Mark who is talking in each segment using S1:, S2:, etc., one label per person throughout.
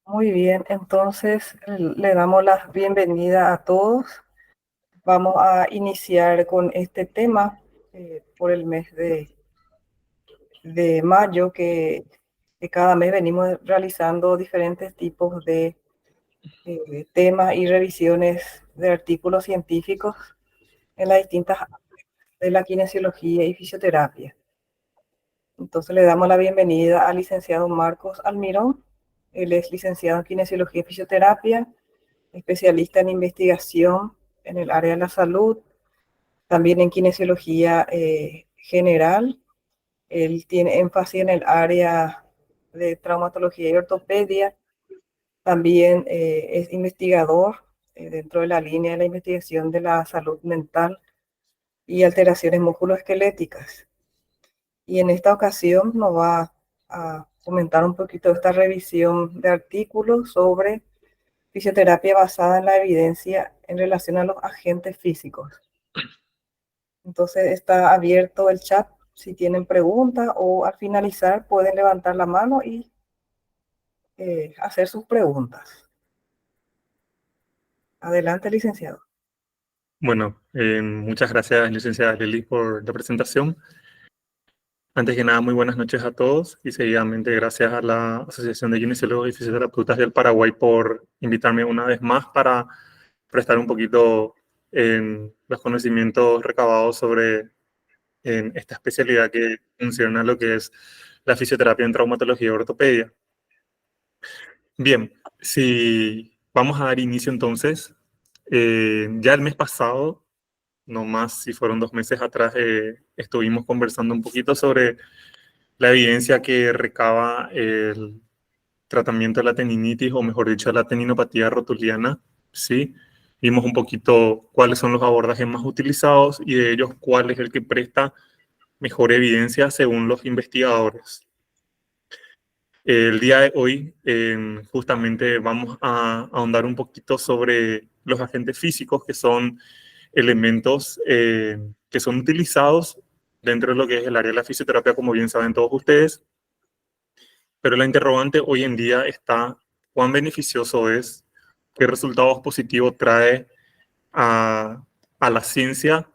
S1: Muy bien, entonces le damos la bienvenida a todos. Vamos a iniciar con este tema por el mes de mayo, que cada mes venimos realizando diferentes tipos de temas y revisiones de artículos científicos en las distintas áreas de la kinesiología y fisioterapia. Entonces le damos la bienvenida al licenciado Marcos Almirón. Él es licenciado en kinesiología y fisioterapia, especialista en investigación en el área de la salud, también en kinesiología general. Él tiene énfasis en el área de traumatología y ortopedia. También es investigador dentro de la línea de la investigación de la salud mental y alteraciones musculoesqueléticas. Y en esta ocasión nos va a comentar un poquito de esta revisión de artículos sobre fisioterapia basada en la evidencia en relación a los agentes físicos. Entonces está abierto el chat si tienen preguntas, o al finalizar pueden levantar la mano y hacer sus preguntas. Adelante, licenciado.
S2: Bueno, muchas gracias, licenciada Lili, por la presentación. Antes que nada, muy buenas noches a todos y seguidamente gracias a la Asociación de Kinesiólogos y Fisioterapeutas del Paraguay por invitarme una vez más para prestar un poquito en los conocimientos recabados sobre esta especialidad que funciona lo que es la fisioterapia en traumatología y ortopedia. Bien, si vamos a dar inicio entonces, ya el mes pasado, no más si fueron 2 meses atrás, estuvimos conversando un poquito sobre la evidencia que recaba el tratamiento de la tendinitis, o mejor dicho, la tendinopatía rotuliana, ¿sí? Vimos un poquito cuáles son los abordajes más utilizados y de ellos cuál es el que presta mejor evidencia según los investigadores. El día de hoy justamente vamos a ahondar un poquito sobre los agentes físicos, que son elementos que son utilizados dentro de lo que es el área de la fisioterapia, como bien saben todos ustedes. Pero la interrogante hoy en día está: ¿cuán beneficioso es? ¿Qué resultados positivos trae a la ciencia?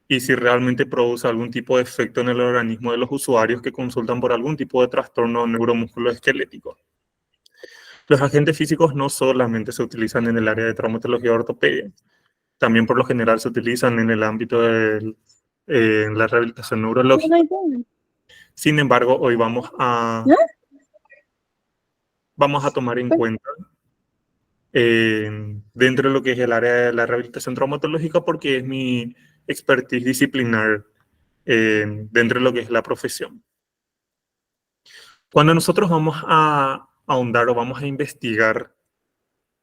S2: Y si realmente produce algún tipo de efecto en el organismo de los usuarios que consultan por algún tipo de trastorno neuromusculoesquelético. Los agentes físicos no solamente se utilizan en el área de traumatología y ortopedia, también por lo general se utilizan en el ámbito de la rehabilitación neurológica. Sin embargo, hoy vamos a tomar en cuenta dentro de lo que es el área de la rehabilitación traumatológica, porque es mi expertise disciplinar dentro de lo que es la profesión. Cuando nosotros vamos a ahondar o vamos a investigar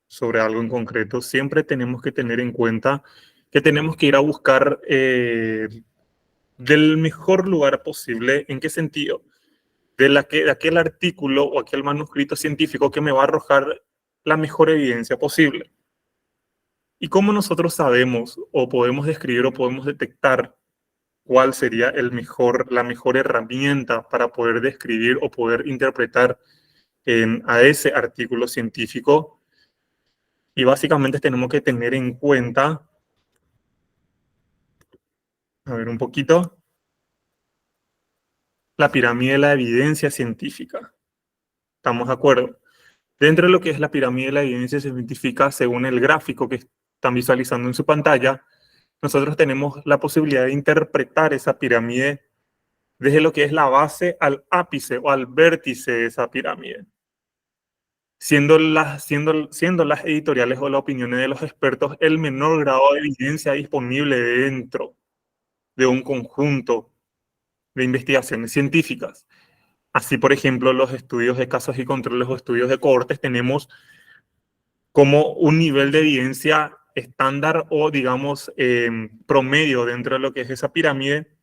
S2: sobre algo en concreto, siempre tenemos que tener en cuenta que tenemos que ir a buscar del mejor lugar posible. ¿En qué sentido? De aquel artículo o aquel manuscrito científico que me va a arrojar la mejor evidencia posible. ¿Y cómo nosotros sabemos o podemos describir o podemos detectar cuál sería la mejor herramienta para poder describir o poder interpretar a ese artículo científico? Y básicamente tenemos que tener en cuenta, a ver un poquito, la pirámide de la evidencia científica. ¿Estamos de acuerdo? Dentro de lo que es la pirámide de la evidencia científica, según el gráfico que están visualizando en su pantalla, nosotros tenemos la posibilidad de interpretar esa pirámide desde lo que es la base al ápice o al vértice de esa pirámide, siendo las editoriales o las opiniones de los expertos el menor grado de evidencia disponible dentro de un conjunto de investigaciones científicas. Así, por ejemplo, los estudios de casos y controles o estudios de cohortes tenemos como un nivel de evidencia estándar o, digamos, promedio dentro de lo que es esa pirámide.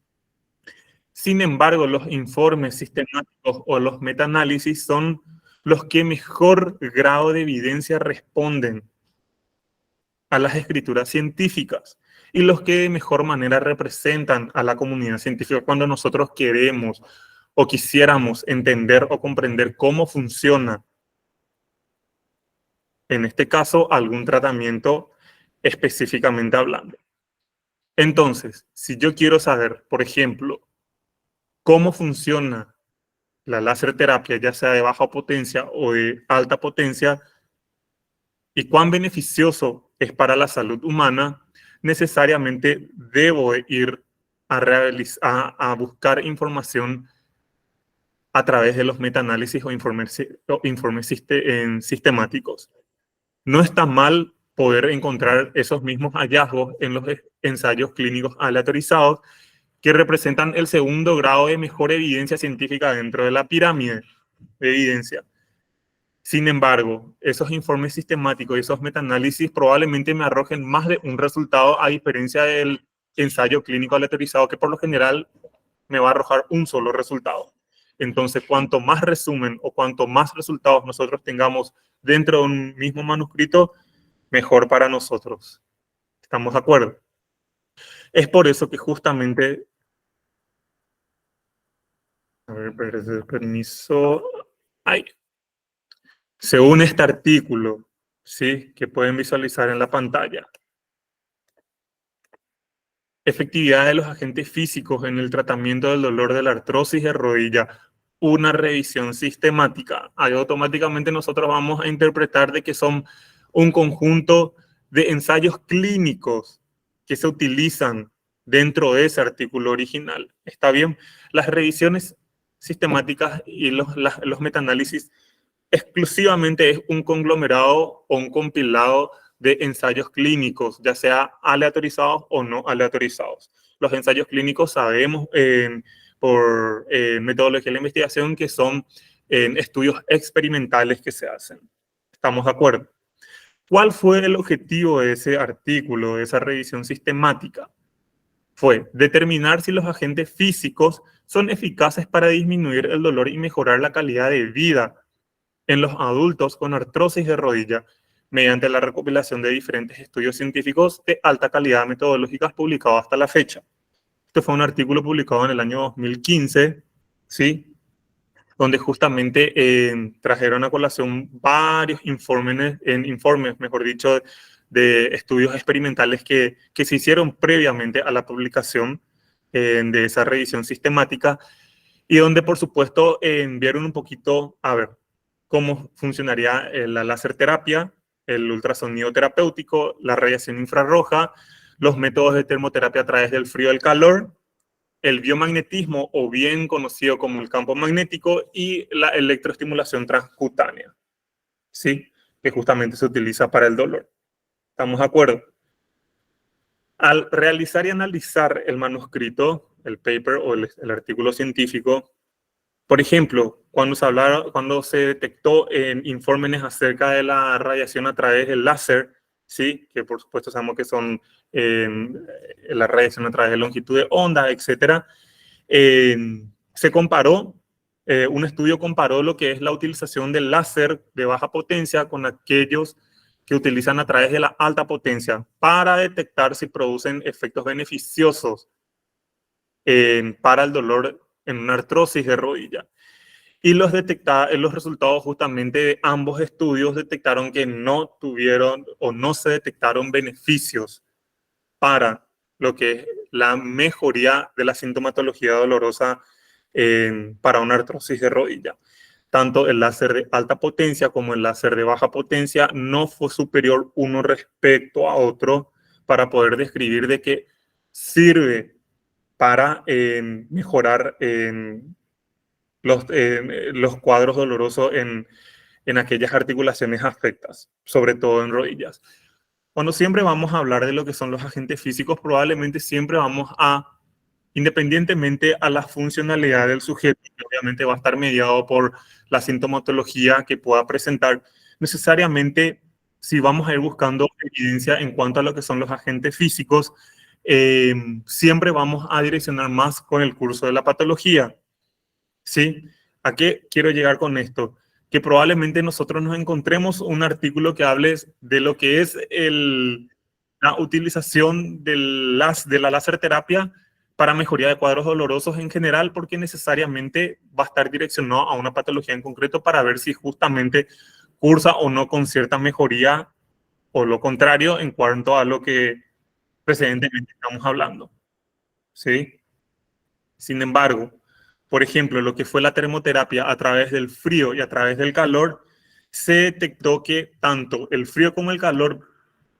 S2: Sin embargo, los informes sistemáticos o los metaanálisis son los que mejor grado de evidencia responden a las escrituras científicas y los que de mejor manera representan a la comunidad científica cuando nosotros queremos o quisiéramos entender o comprender cómo funciona en este caso, algún tratamiento específicamente hablando. Entonces, si yo quiero saber, por ejemplo, cómo funciona la láser terapia, ya sea de baja potencia o de alta potencia, y cuán beneficioso es para la salud humana, necesariamente debo ir a buscar información a través de los metaanálisis o informes sistemáticos. No está mal poder encontrar esos mismos hallazgos en los ensayos clínicos aleatorizados que representan el segundo grado de mejor evidencia científica dentro de la pirámide de evidencia. Sin embargo, esos informes sistemáticos y esos metaanálisis probablemente me arrojen más de un resultado, a diferencia del ensayo clínico aleatorizado, que por lo general me va a arrojar un solo resultado. Entonces, cuanto más resumen o cuanto más resultados nosotros tengamos dentro de un mismo manuscrito, mejor para nosotros. ¿Estamos de acuerdo? Es por eso que justamente... A ver, permiso... Ay. Según este artículo, ¿sí?, que pueden visualizar en la pantalla, efectividad de los agentes físicos en el tratamiento del dolor de la artrosis de rodilla, una revisión sistemática. Ahí automáticamente nosotros vamos a interpretar de que son un conjunto de ensayos clínicos que se utilizan dentro de ese artículo original. ¿Está bien? Las revisiones sistemáticas y los metaanálisis exclusivamente es un conglomerado o un compilado de ensayos clínicos, ya sea aleatorizados o no aleatorizados. Los ensayos clínicos sabemos por metodología de la investigación que son estudios experimentales que se hacen. ¿Estamos de acuerdo? ¿Cuál fue el objetivo de ese artículo, de esa revisión sistemática? Fue determinar si los agentes físicos son eficaces para disminuir el dolor y mejorar la calidad de vida en los adultos con artrosis de rodilla, mediante la recopilación de diferentes estudios científicos de alta calidad metodológicas publicados hasta la fecha. Este fue un artículo publicado en el año 2015, ¿sí?, donde justamente trajeron a colación varios informes, mejor dicho, de estudios experimentales que se hicieron previamente a la publicación de esa revisión sistemática, y donde, por supuesto, vieron un poquito, a ver, cómo funcionaría la láser terapia, el ultrasonido terapéutico, la radiación infrarroja, los métodos de termoterapia a través del frío y el calor, el biomagnetismo, o bien conocido como el campo magnético, y la electroestimulación transcutánea, ¿sí?, que justamente se utiliza para el dolor. ¿Estamos de acuerdo? Al realizar y analizar el manuscrito, el paper o el artículo científico, por ejemplo, cuando se detectó en informes acerca de la radiación a través del láser, ¿sí?, que por supuesto sabemos que son la radiación a través de longitud de onda, etcétera, se comparó, un estudio comparó lo que es la utilización del láser de baja potencia con aquellos que utilizan a través de la alta potencia para detectar si producen efectos beneficiosos para el dolor en una artrosis de rodilla. Y los resultados justamente de ambos estudios detectaron que no tuvieron o no se detectaron beneficios para lo que es la mejoría de la sintomatología dolorosa para una artrosis de rodilla. Tanto el láser de alta potencia como el láser de baja potencia no fue superior uno respecto a otro para poder describir de que sirve para mejorar los cuadros dolorosos en aquellas articulaciones afectas, sobre todo en rodillas. Cuando siempre vamos a hablar de lo que son los agentes físicos, probablemente siempre vamos a, independientemente a la funcionalidad del sujeto, que obviamente va a estar mediado por la sintomatología que pueda presentar, necesariamente, si vamos a ir buscando evidencia en cuanto a lo que son los agentes físicos, siempre vamos a direccionar más con el curso de la patología, ¿sí? ¿A qué quiero llegar con esto? Que probablemente nosotros nos encontremos un artículo que hable de lo que es la utilización de la láser terapia para mejoría de cuadros dolorosos en general, porque necesariamente va a estar direccionado a una patología en concreto para ver si justamente cursa o no con cierta mejoría o lo contrario en cuanto a lo que precedentemente estamos hablando, ¿sí? Sin embargo, por ejemplo, lo que fue la termoterapia a través del frío y a través del calor, se detectó que tanto el frío como el calor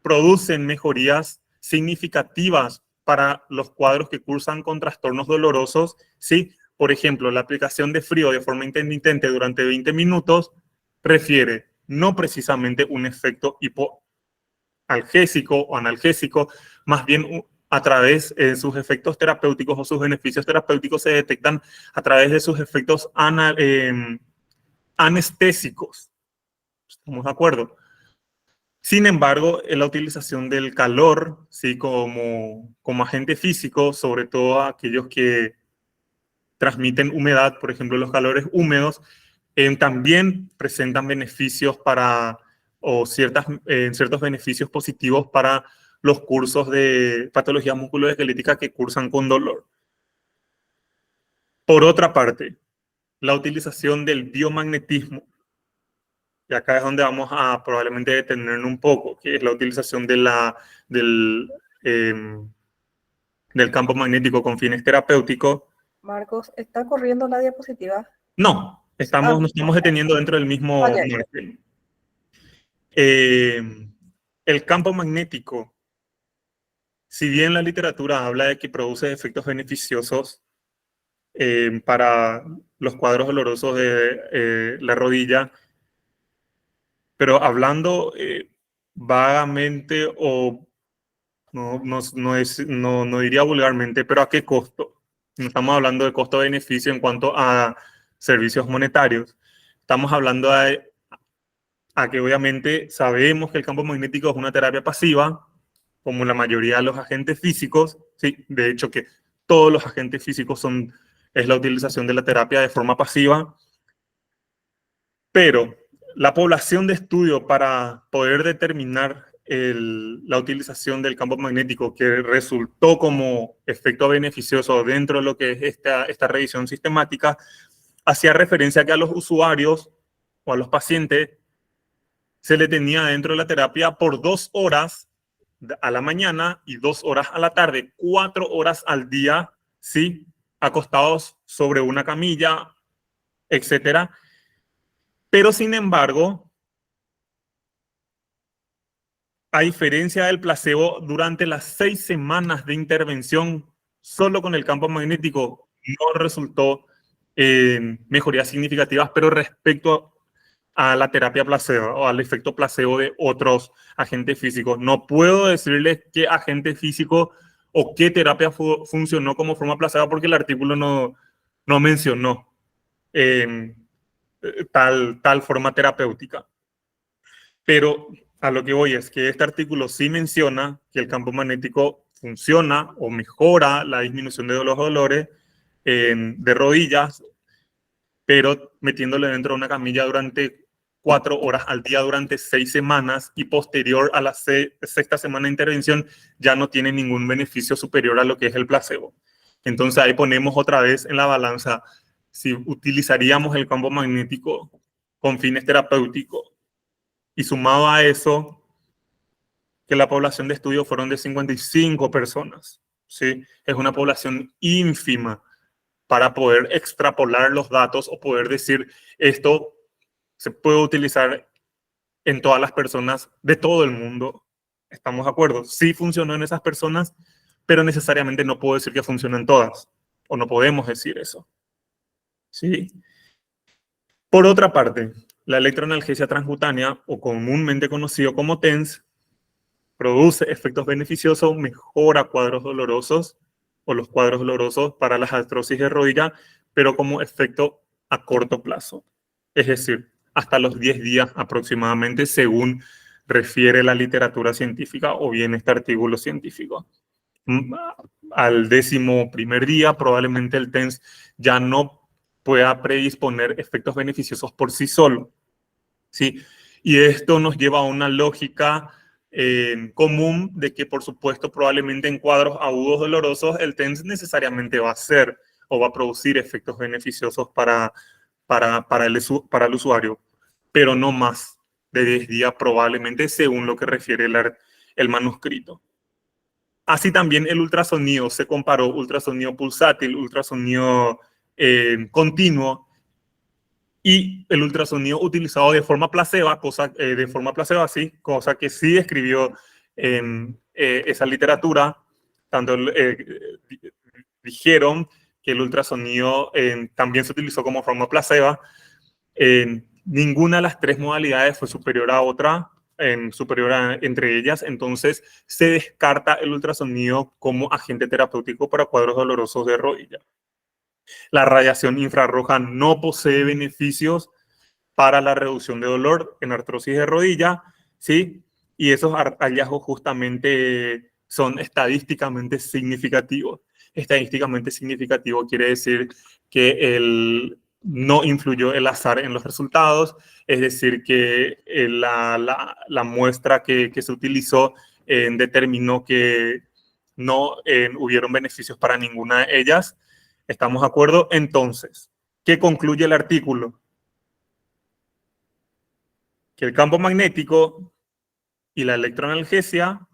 S2: producen mejorías significativas para los cuadros que cursan con trastornos dolorosos, ¿sí? Por ejemplo, la aplicación de frío de forma intermitente durante 20 minutos refiere no precisamente un efecto hipoalgésico o analgésico, más bien a través de sus efectos terapéuticos o sus beneficios terapéuticos se detectan a través de sus efectos anestésicos. ¿Estamos de acuerdo? Sin embargo, la utilización del calor, ¿sí? como agente físico, sobre todo aquellos que transmiten humedad, por ejemplo, los calores húmedos, también presentan beneficios ciertos beneficios positivos para los cursos de patología musculoesquelética que cursan con dolor. Por otra parte, la utilización del biomagnetismo, y acá es donde vamos a probablemente detenernos un poco, que es la utilización del, eh, del campo magnético con fines terapéuticos.
S1: Marcos, ¿está corriendo la diapositiva?
S2: No,
S1: Ah,
S2: nos estamos deteniendo dentro del mismo
S1: ya.
S2: margen. El campo magnético, si bien la literatura habla de que produce efectos beneficiosos para los cuadros dolorosos de la rodilla, pero hablando vagamente o no diría vulgarmente, pero ¿a qué costo? No estamos hablando de costo-beneficio en cuanto a servicios monetarios. Estamos hablando a que obviamente sabemos que el campo magnético es una terapia pasiva, como la mayoría de los agentes físicos, sí, de hecho que todos los agentes físicos es la utilización de la terapia de forma pasiva, pero la población de estudio para poder determinar la utilización del campo magnético que resultó como efecto beneficioso dentro de lo que es esta revisión sistemática, hacía referencia a que a los usuarios o a los pacientes se le tenía dentro de la terapia por 2 horas a la mañana y 2 horas a la tarde, 4 horas al día, ¿sí? Acostados sobre una camilla, etcétera. Pero sin embargo, a diferencia del placebo, durante las 6 semanas de intervención solo con el campo magnético no resultó mejorías significativas, pero respecto a la terapia placebo o al efecto placebo de otros agentes físicos. No puedo decirles qué agente físico o qué terapia funcionó como forma placebo porque el artículo no mencionó eh, tal forma terapéutica. Pero a lo que voy es que este artículo sí menciona que el campo magnético funciona o mejora la disminución de los dolores de rodillas, pero metiéndole dentro de una camilla durante 4 horas al día durante 6 semanas y posterior a la sexta semana de intervención ya no tiene ningún beneficio superior a lo que es el placebo. Entonces ahí ponemos otra vez en la balanza si utilizaríamos el campo magnético con fines terapéuticos y sumado a eso que la población de estudio fueron de 55 personas, ¿sí? Es una población ínfima para poder extrapolar los datos o poder decir esto se puede utilizar en todas las personas de todo el mundo. ¿Estamos de acuerdo? Sí funcionó en esas personas, pero necesariamente no puedo decir que funcionan todas, o no podemos decir eso. ¿Sí? Por otra parte, la electroanalgesia transcutánea, o comúnmente conocido como TENS, produce efectos beneficiosos, mejora cuadros dolorosos o los cuadros dolorosos para las artrosis de rodilla, pero como efecto a corto plazo. Es decir, hasta los 10 días aproximadamente, según refiere la literatura científica o bien este artículo científico. Al 11º día, probablemente el TENS ya no pueda predisponer efectos beneficiosos por sí solo. ¿Sí? Y esto nos lleva a una lógica común de que, por supuesto, probablemente en cuadros agudos dolorosos, el TENS necesariamente va a ser o va a producir efectos beneficiosos para el usuario, pero no más. de 10 días probablemente, según lo que refiere el manuscrito. Así también el ultrasonido, se comparó ultrasonido pulsátil, ultrasonido continuo y el ultrasonido utilizado de forma placebo, cosa que sí escribió esa literatura. Tanto dijeron que el ultrasonido también se utilizó como forma placebo. Ninguna de las tres modalidades fue superior a otra, entre ellas, entonces se descarta el ultrasonido como agente terapéutico para cuadros dolorosos de rodilla. La radiación infrarroja no posee beneficios para la reducción de dolor en artrosis de rodilla, ¿sí? Y esos hallazgos justamente son estadísticamente significativos. Estadísticamente significativo quiere decir que no influyó el azar en los resultados, es decir, que la muestra que se utilizó determinó que no hubieron beneficios para ninguna de ellas. ¿Estamos de acuerdo? Entonces, ¿qué concluye el artículo? Que el campo magnético y la electroanalgesia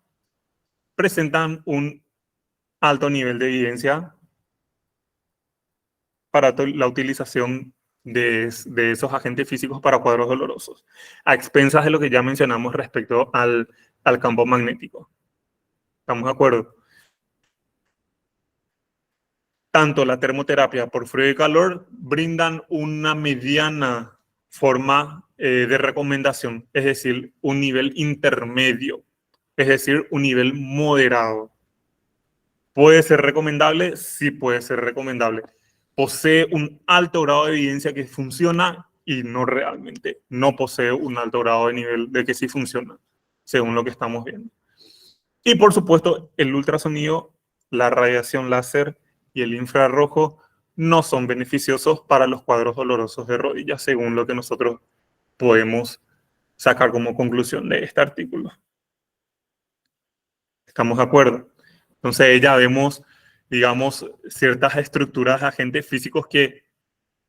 S2: presentan un alto nivel de evidencia para la utilización de esos agentes físicos para cuadros dolorosos, a expensas de lo que ya mencionamos respecto al campo magnético. ¿Estamos de acuerdo? Tanto la termoterapia por frío y calor brindan una mediana forma de recomendación, es decir, un nivel intermedio, es decir, un nivel moderado. ¿Puede ser recomendable? Sí puede ser recomendable. Posee un alto grado de evidencia que funciona y no realmente. No posee un alto grado de nivel de que sí funciona, según lo que estamos viendo. Y por supuesto, el ultrasonido, la radiación láser y el infrarrojo no son beneficiosos para los cuadros dolorosos de rodillas, según lo que nosotros podemos sacar como conclusión de este artículo. ¿Estamos de acuerdo? Entonces ya vemos, digamos, ciertas estructuras de agentes físicos que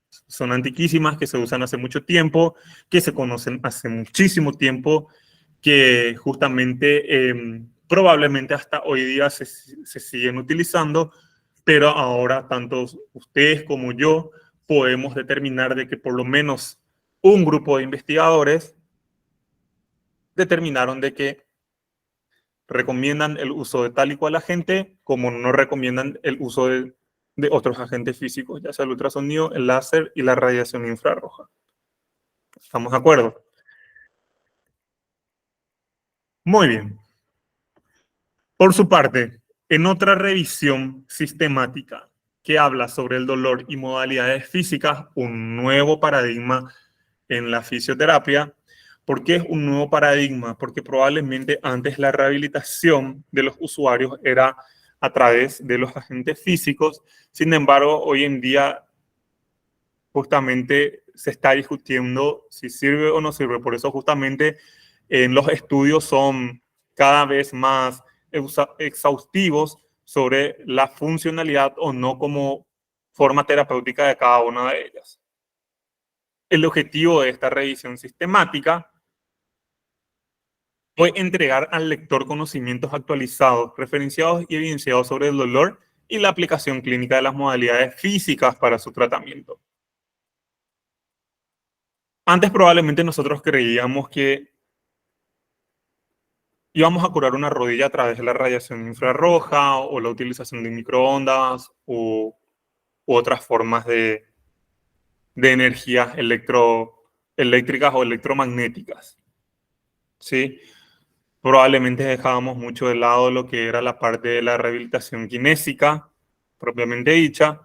S2: son antiquísimas, que se usan hace mucho tiempo, que se conocen hace muchísimo tiempo, que justamente probablemente hasta hoy día se siguen utilizando, pero ahora tanto ustedes como yo podemos determinar de que por lo menos un grupo de investigadores determinaron de que recomiendan el uso de tal y cual agente, como no recomiendan el uso de otros agentes físicos, ya sea el ultrasonido, el láser y la radiación infrarroja. ¿Estamos de acuerdo? Muy bien. Por su parte, en otra revisión sistemática que habla sobre el dolor y modalidades físicas, un nuevo paradigma en la fisioterapia. ¿Por qué es un nuevo paradigma? Porque probablemente antes la rehabilitación de los usuarios era a través de los agentes físicos. Sin embargo, hoy en día justamente se está discutiendo si sirve o no sirve. Por eso justamente los estudios son cada vez más exhaustivos sobre la funcionalidad o no como forma terapéutica de cada una de ellas. El objetivo de esta revisión sistemática fue entregar al lector conocimientos actualizados, referenciados y evidenciados sobre el dolor y la aplicación clínica de las modalidades físicas para su tratamiento. Antes probablemente nosotros creíamos que íbamos a curar una rodilla a través de la radiación infrarroja o la utilización de microondas u otras formas de energías eléctricas o electromagnéticas. ¿Sí? Probablemente dejábamos mucho de lado lo que era la parte de la rehabilitación kinésica, propiamente dicha.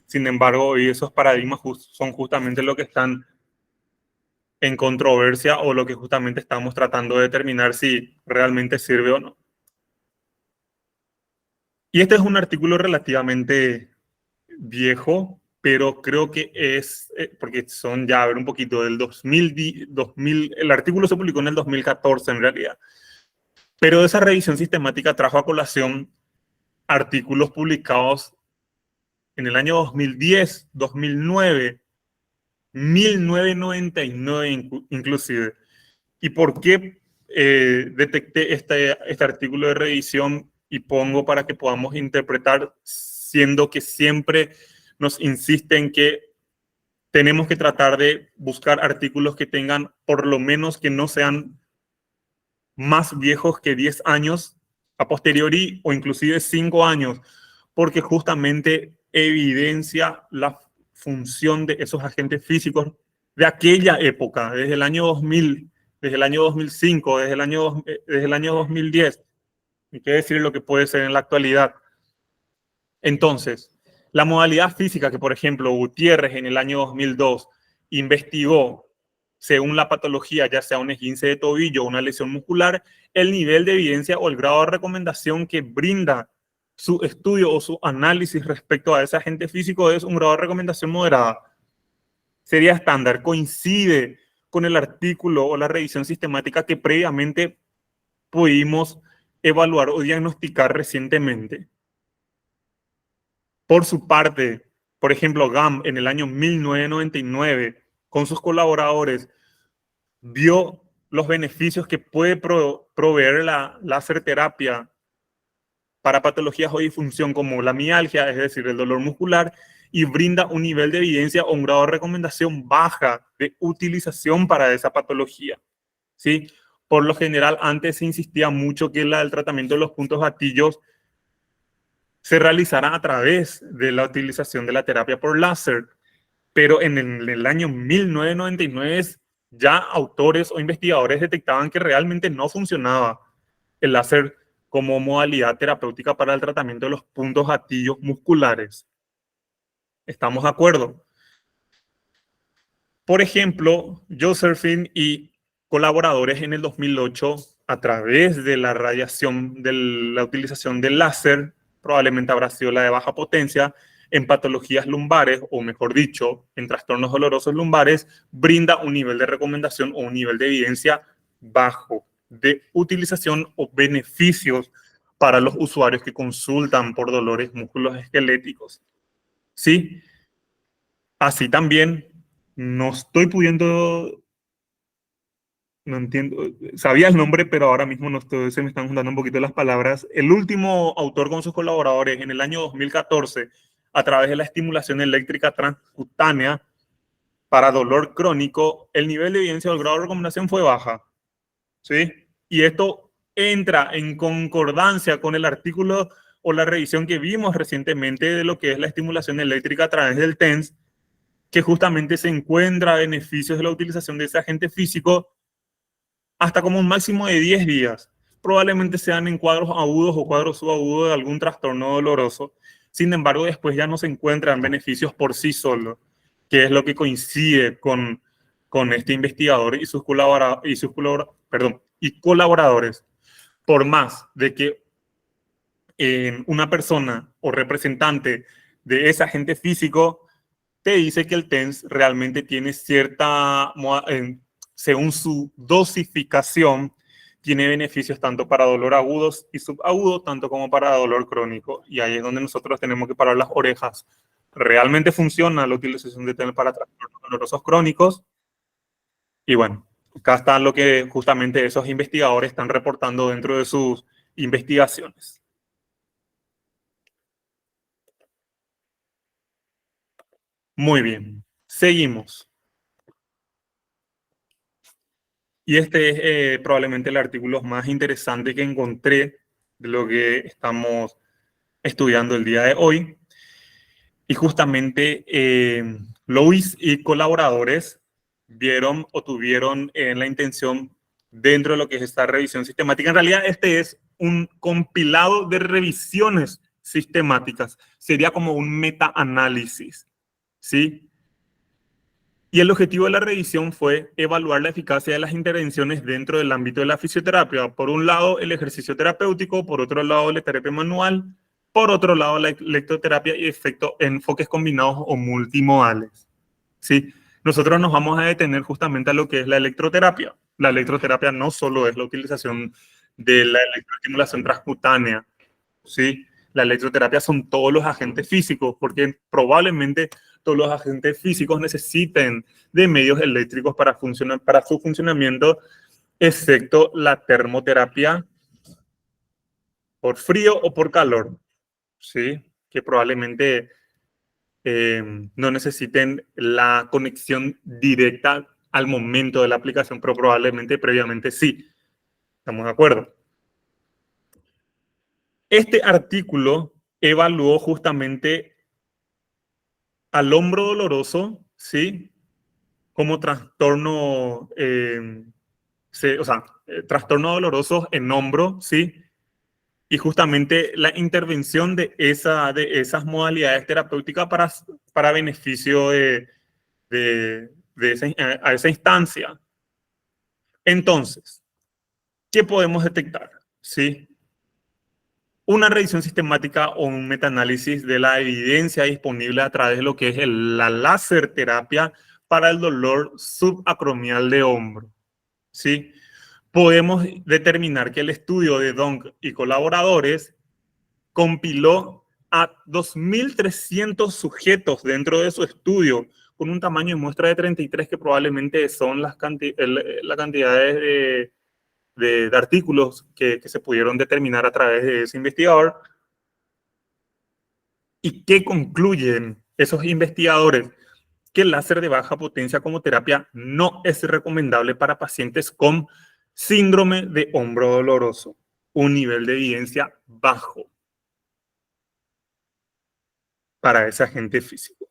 S2: Sin embargo, hoy esos paradigmas son justamente lo que están en controversia o lo que justamente estamos tratando de determinar si realmente sirve o no. Y este es un artículo relativamente viejo, pero creo que es, porque son ya, a ver, un poquito del 2000, el artículo se publicó en el 2014 en realidad. Pero esa revisión sistemática trajo a colación artículos publicados en el año 2010, 2009, 1999 inclusive, ¿Y por qué detecté este artículo de revisión y pongo para que podamos interpretar, siendo que siempre nos insisten que tenemos que tratar de buscar artículos que tengan, por lo menos que no sean más viejos que 10 años a posteriori o inclusive 5 años, porque justamente evidencia la función de esos agentes físicos de aquella época, desde el año 2000, desde el año 2005, desde el año 2010, y qué decir lo que puede ser en la actualidad. Entonces, la modalidad física que, por ejemplo, Gutiérrez en el año 2002 investigó, según la patología, ya sea un esguince de tobillo o una lesión muscular, el nivel de evidencia o el grado de recomendación que brinda su estudio o su análisis respecto a ese agente físico es un grado de recomendación moderada. Sería estándar, coincide con el artículo o la revisión sistemática que previamente pudimos evaluar o diagnosticar recientemente. Por su parte, por ejemplo, GAM en el año 1999, con sus colaboradores, vio los beneficios que puede proveer la láser terapia para patologías o disfunción como la mialgia, es decir, el dolor muscular, y brinda un nivel de evidencia o un grado de recomendación baja de utilización para esa patología, ¿sí? Por lo general, antes se insistía mucho que el tratamiento de los puntos gatillos se realizará a través de la utilización de la terapia por láser, pero en el año 1999 ya autores o investigadores detectaban que realmente no funcionaba el láser como modalidad terapéutica para el tratamiento de los puntos gatillos musculares. ¿Estamos de acuerdo? Por ejemplo, Josephine y colaboradores en el 2008, a través de la radiación, de la utilización del láser, probablemente habrá sido la de baja potencia, en patologías lumbares, o mejor dicho, en trastornos dolorosos lumbares, brinda un nivel de recomendación o un nivel de evidencia bajo de utilización o beneficios para los usuarios que consultan por dolores musculoesqueléticos. ¿Sí? Así también, no estoy pudiendo, no entiendo, sabía el nombre, pero ahora mismo no estoy, se me están juntando un poquito las palabras. El último autor con sus colaboradores en el año 2014, a través de la estimulación eléctrica transcutánea para dolor crónico, el nivel de evidencia del grado de recomendación fue baja, ¿sí? Y esto entra en concordancia con el artículo o la revisión que vimos recientemente de lo que es la estimulación eléctrica a través del TENS, que justamente se encuentra beneficios de la utilización de ese agente físico hasta como un máximo de 10 días. Probablemente sean en cuadros agudos o cuadros subagudos de algún trastorno doloroso. Sin embargo, después ya no se encuentran beneficios por sí solos, que es lo que coincide con este investigador y sus colaboradores. Por más de que una persona o representante de ese agente físico te dice que el TENS realmente tiene cierta, según su dosificación, tiene beneficios tanto para dolor agudos y subagudo, tanto como para dolor crónico. Y ahí es donde nosotros tenemos que parar las orejas. ¿Realmente funciona la utilización de TENS para trastornos dolorosos crónicos? Y bueno, acá está lo que justamente esos investigadores están reportando dentro de sus investigaciones. Muy bien, seguimos. Y este es probablemente el artículo más interesante que encontré de lo que estamos estudiando el día de hoy. Y justamente Lois y colaboradores vieron o tuvieron la intención dentro de lo que es esta revisión sistemática. En realidad este es un compilado de revisiones sistemáticas. Sería como un meta-análisis, ¿sí? Y el objetivo de la revisión fue evaluar la eficacia de las intervenciones dentro del ámbito de la fisioterapia. Por un lado, el ejercicio terapéutico, por otro lado, la terapia manual, por otro lado, la electroterapia y enfoques combinados o multimodales. ¿Sí? Nosotros nos vamos a detener justamente a lo que es la electroterapia. La electroterapia no solo es la utilización de la electroestimulación transcutánea, ¿sí? La electroterapia son todos los agentes físicos, porque probablemente todos los agentes físicos necesiten de medios eléctricos para su funcionamiento excepto la termoterapia por frío o por calor, ¿sí? Que probablemente no necesiten la conexión directa al momento de la aplicación, pero probablemente previamente sí. ¿Estamos de acuerdo? Este artículo evaluó justamente al hombro doloroso, ¿sí? Como trastorno, trastorno doloroso en hombro, ¿sí? Y justamente la intervención de esas modalidades terapéuticas para beneficio a esa instancia. Entonces, ¿qué podemos detectar? ¿Sí? Una revisión sistemática o un metaanálisis de la evidencia disponible a través de lo que es la láser terapia para el dolor subacromial de hombro. ¿Sí? Podemos determinar que el estudio de Dong y colaboradores compiló a 2.300 sujetos dentro de su estudio con un tamaño de muestra de 33 que probablemente son las cantidades de artículos que se pudieron determinar a través de ese investigador. ¿Y qué concluyen esos investigadores? Que el láser de baja potencia como terapia no es recomendable para pacientes con síndrome de hombro doloroso, un nivel de evidencia bajo para ese agente físico.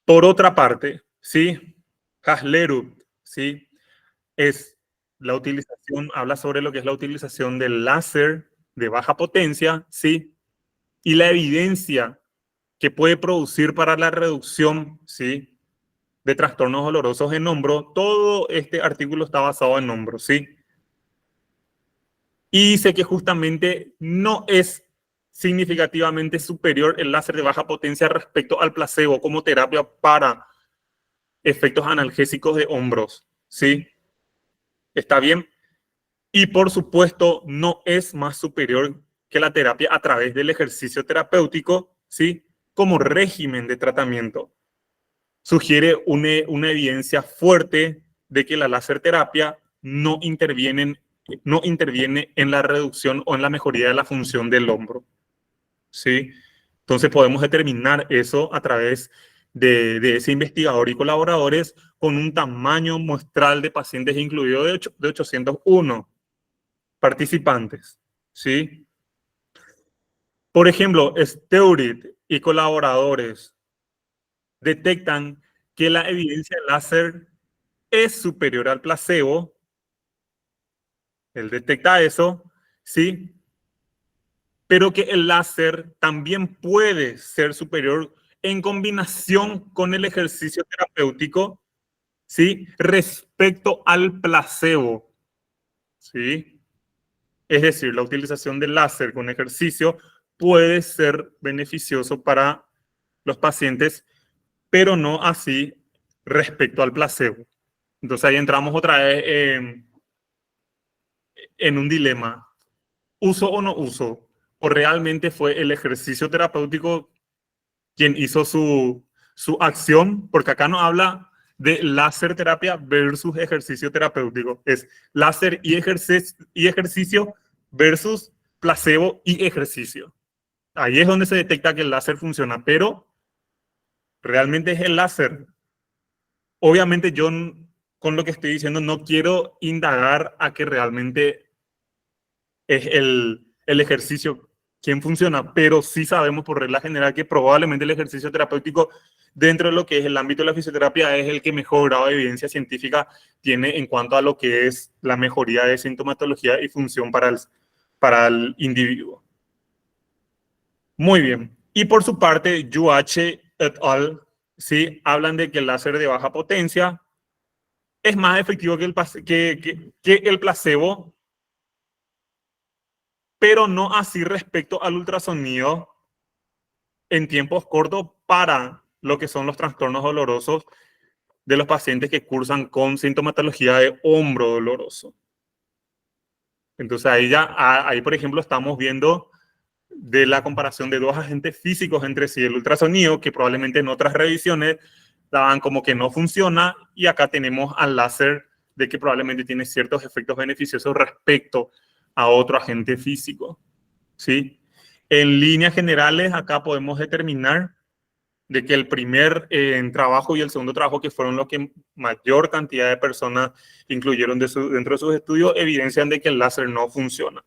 S2: Por otra parte, ¿sí? Haslerud, ¿sí? Es la utilización, habla sobre lo que es la utilización del láser de baja potencia, ¿sí? Y la evidencia que puede producir para la reducción, ¿sí? De trastornos dolorosos en hombro. Todo este artículo está basado en hombro, ¿sí? Y dice que justamente no es significativamente superior el láser de baja potencia respecto al placebo como terapia para efectos analgésicos de hombros, ¿sí? ¿Está bien? Y por supuesto, no es más superior que la terapia a través del ejercicio terapéutico, ¿sí? Como régimen de tratamiento. Sugiere una evidencia fuerte de que la láser terapia no interviene en la reducción o en la mejoría de la función del hombro, ¿sí? Entonces podemos determinar eso a través de ese investigador y colaboradores con un tamaño muestral de pacientes incluido de 801 participantes, ¿sí? Por ejemplo, Steurit y colaboradores detectan que la evidencia láser es superior al placebo. Él detecta eso, ¿sí? Pero que el láser también puede ser superior en combinación con el ejercicio terapéutico, ¿sí? Respecto al placebo, ¿sí? Es decir, la utilización del láser con ejercicio puede ser beneficioso para los pacientes, pero no así respecto al placebo. Entonces ahí entramos otra vez en un dilema. ¿Uso o no uso? ¿O realmente fue el ejercicio terapéutico quien hizo su acción? Porque acá no habla de láser terapia versus ejercicio terapéutico. Es láser y ejercicio versus placebo y ejercicio. Ahí es donde se detecta que el láser funciona, pero realmente es el láser. Obviamente yo con lo que estoy diciendo no quiero indagar a que realmente es el ejercicio quien funciona, pero sí sabemos por regla general que probablemente el ejercicio terapéutico dentro de lo que es el ámbito de la fisioterapia es el que mejor grado de evidencia científica tiene en cuanto a lo que es la mejoría de sintomatología y función para el individuo. Muy bien. Y por su parte, Yuache et al. ¿Sí? Hablan de que el láser de baja potencia es más efectivo que el placebo, pero no así respecto al ultrasonido en tiempos cortos para lo que son los trastornos dolorosos de los pacientes que cursan con sintomatología de hombro doloroso. Entonces ahí por ejemplo, estamos viendo de la comparación de dos agentes físicos entre sí, el ultrasonido, que probablemente en otras revisiones daban como que no funciona, y acá tenemos al láser de que probablemente tiene ciertos efectos beneficiosos respecto a otro agente físico, ¿sí? En líneas generales, acá podemos determinar de que el primer trabajo y el segundo trabajo, que fueron los que mayor cantidad de personas incluyeron dentro de sus estudios, evidencian de que el láser no funciona,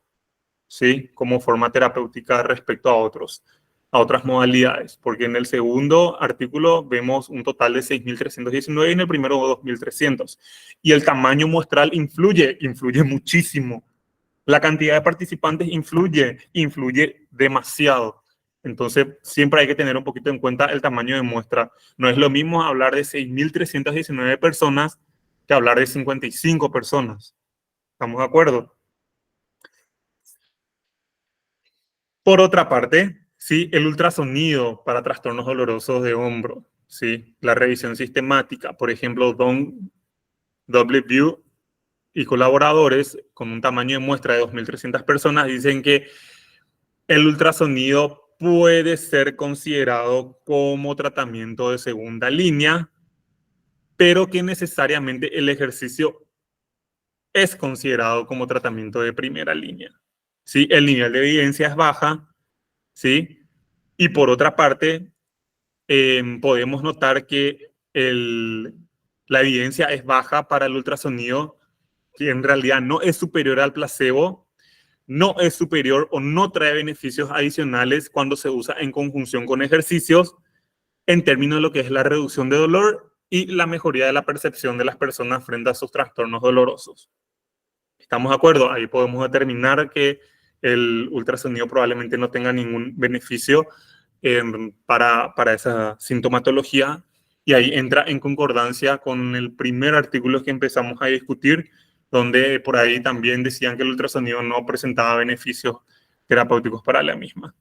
S2: ¿sí? Como forma terapéutica respecto a otras modalidades, porque en el segundo artículo vemos un total de 6.319 y en el primero 2.300. Y el tamaño muestral influye muchísimo. La cantidad de participantes influye demasiado. Entonces, siempre hay que tener un poquito en cuenta el tamaño de muestra. No es lo mismo hablar de 6.319 personas que hablar de 55 personas. ¿Estamos de acuerdo? Por otra parte, ¿sí? El ultrasonido para trastornos dolorosos de hombro, ¿sí? La revisión sistemática, por ejemplo, Don W. y colaboradores con un tamaño de muestra de 2.300 personas dicen que el ultrasonido puede ser considerado como tratamiento de segunda línea, pero que necesariamente el ejercicio es considerado como tratamiento de primera línea. ¿Sí? El nivel de evidencia es baja, ¿sí? Y por otra parte, podemos notar que la evidencia es baja para el ultrasonido, que en realidad no es superior al placebo, no es superior o no trae beneficios adicionales cuando se usa en conjunción con ejercicios en términos de lo que es la reducción de dolor y la mejoría de la percepción de las personas frente a sus trastornos dolorosos. ¿Estamos de acuerdo? Ahí podemos determinar que el ultrasonido probablemente no tenga ningún beneficio para esa sintomatología, y ahí entra en concordancia con el primer artículo que empezamos a discutir, donde por ahí también decían que el ultrasonido no presentaba beneficios terapéuticos para la misma.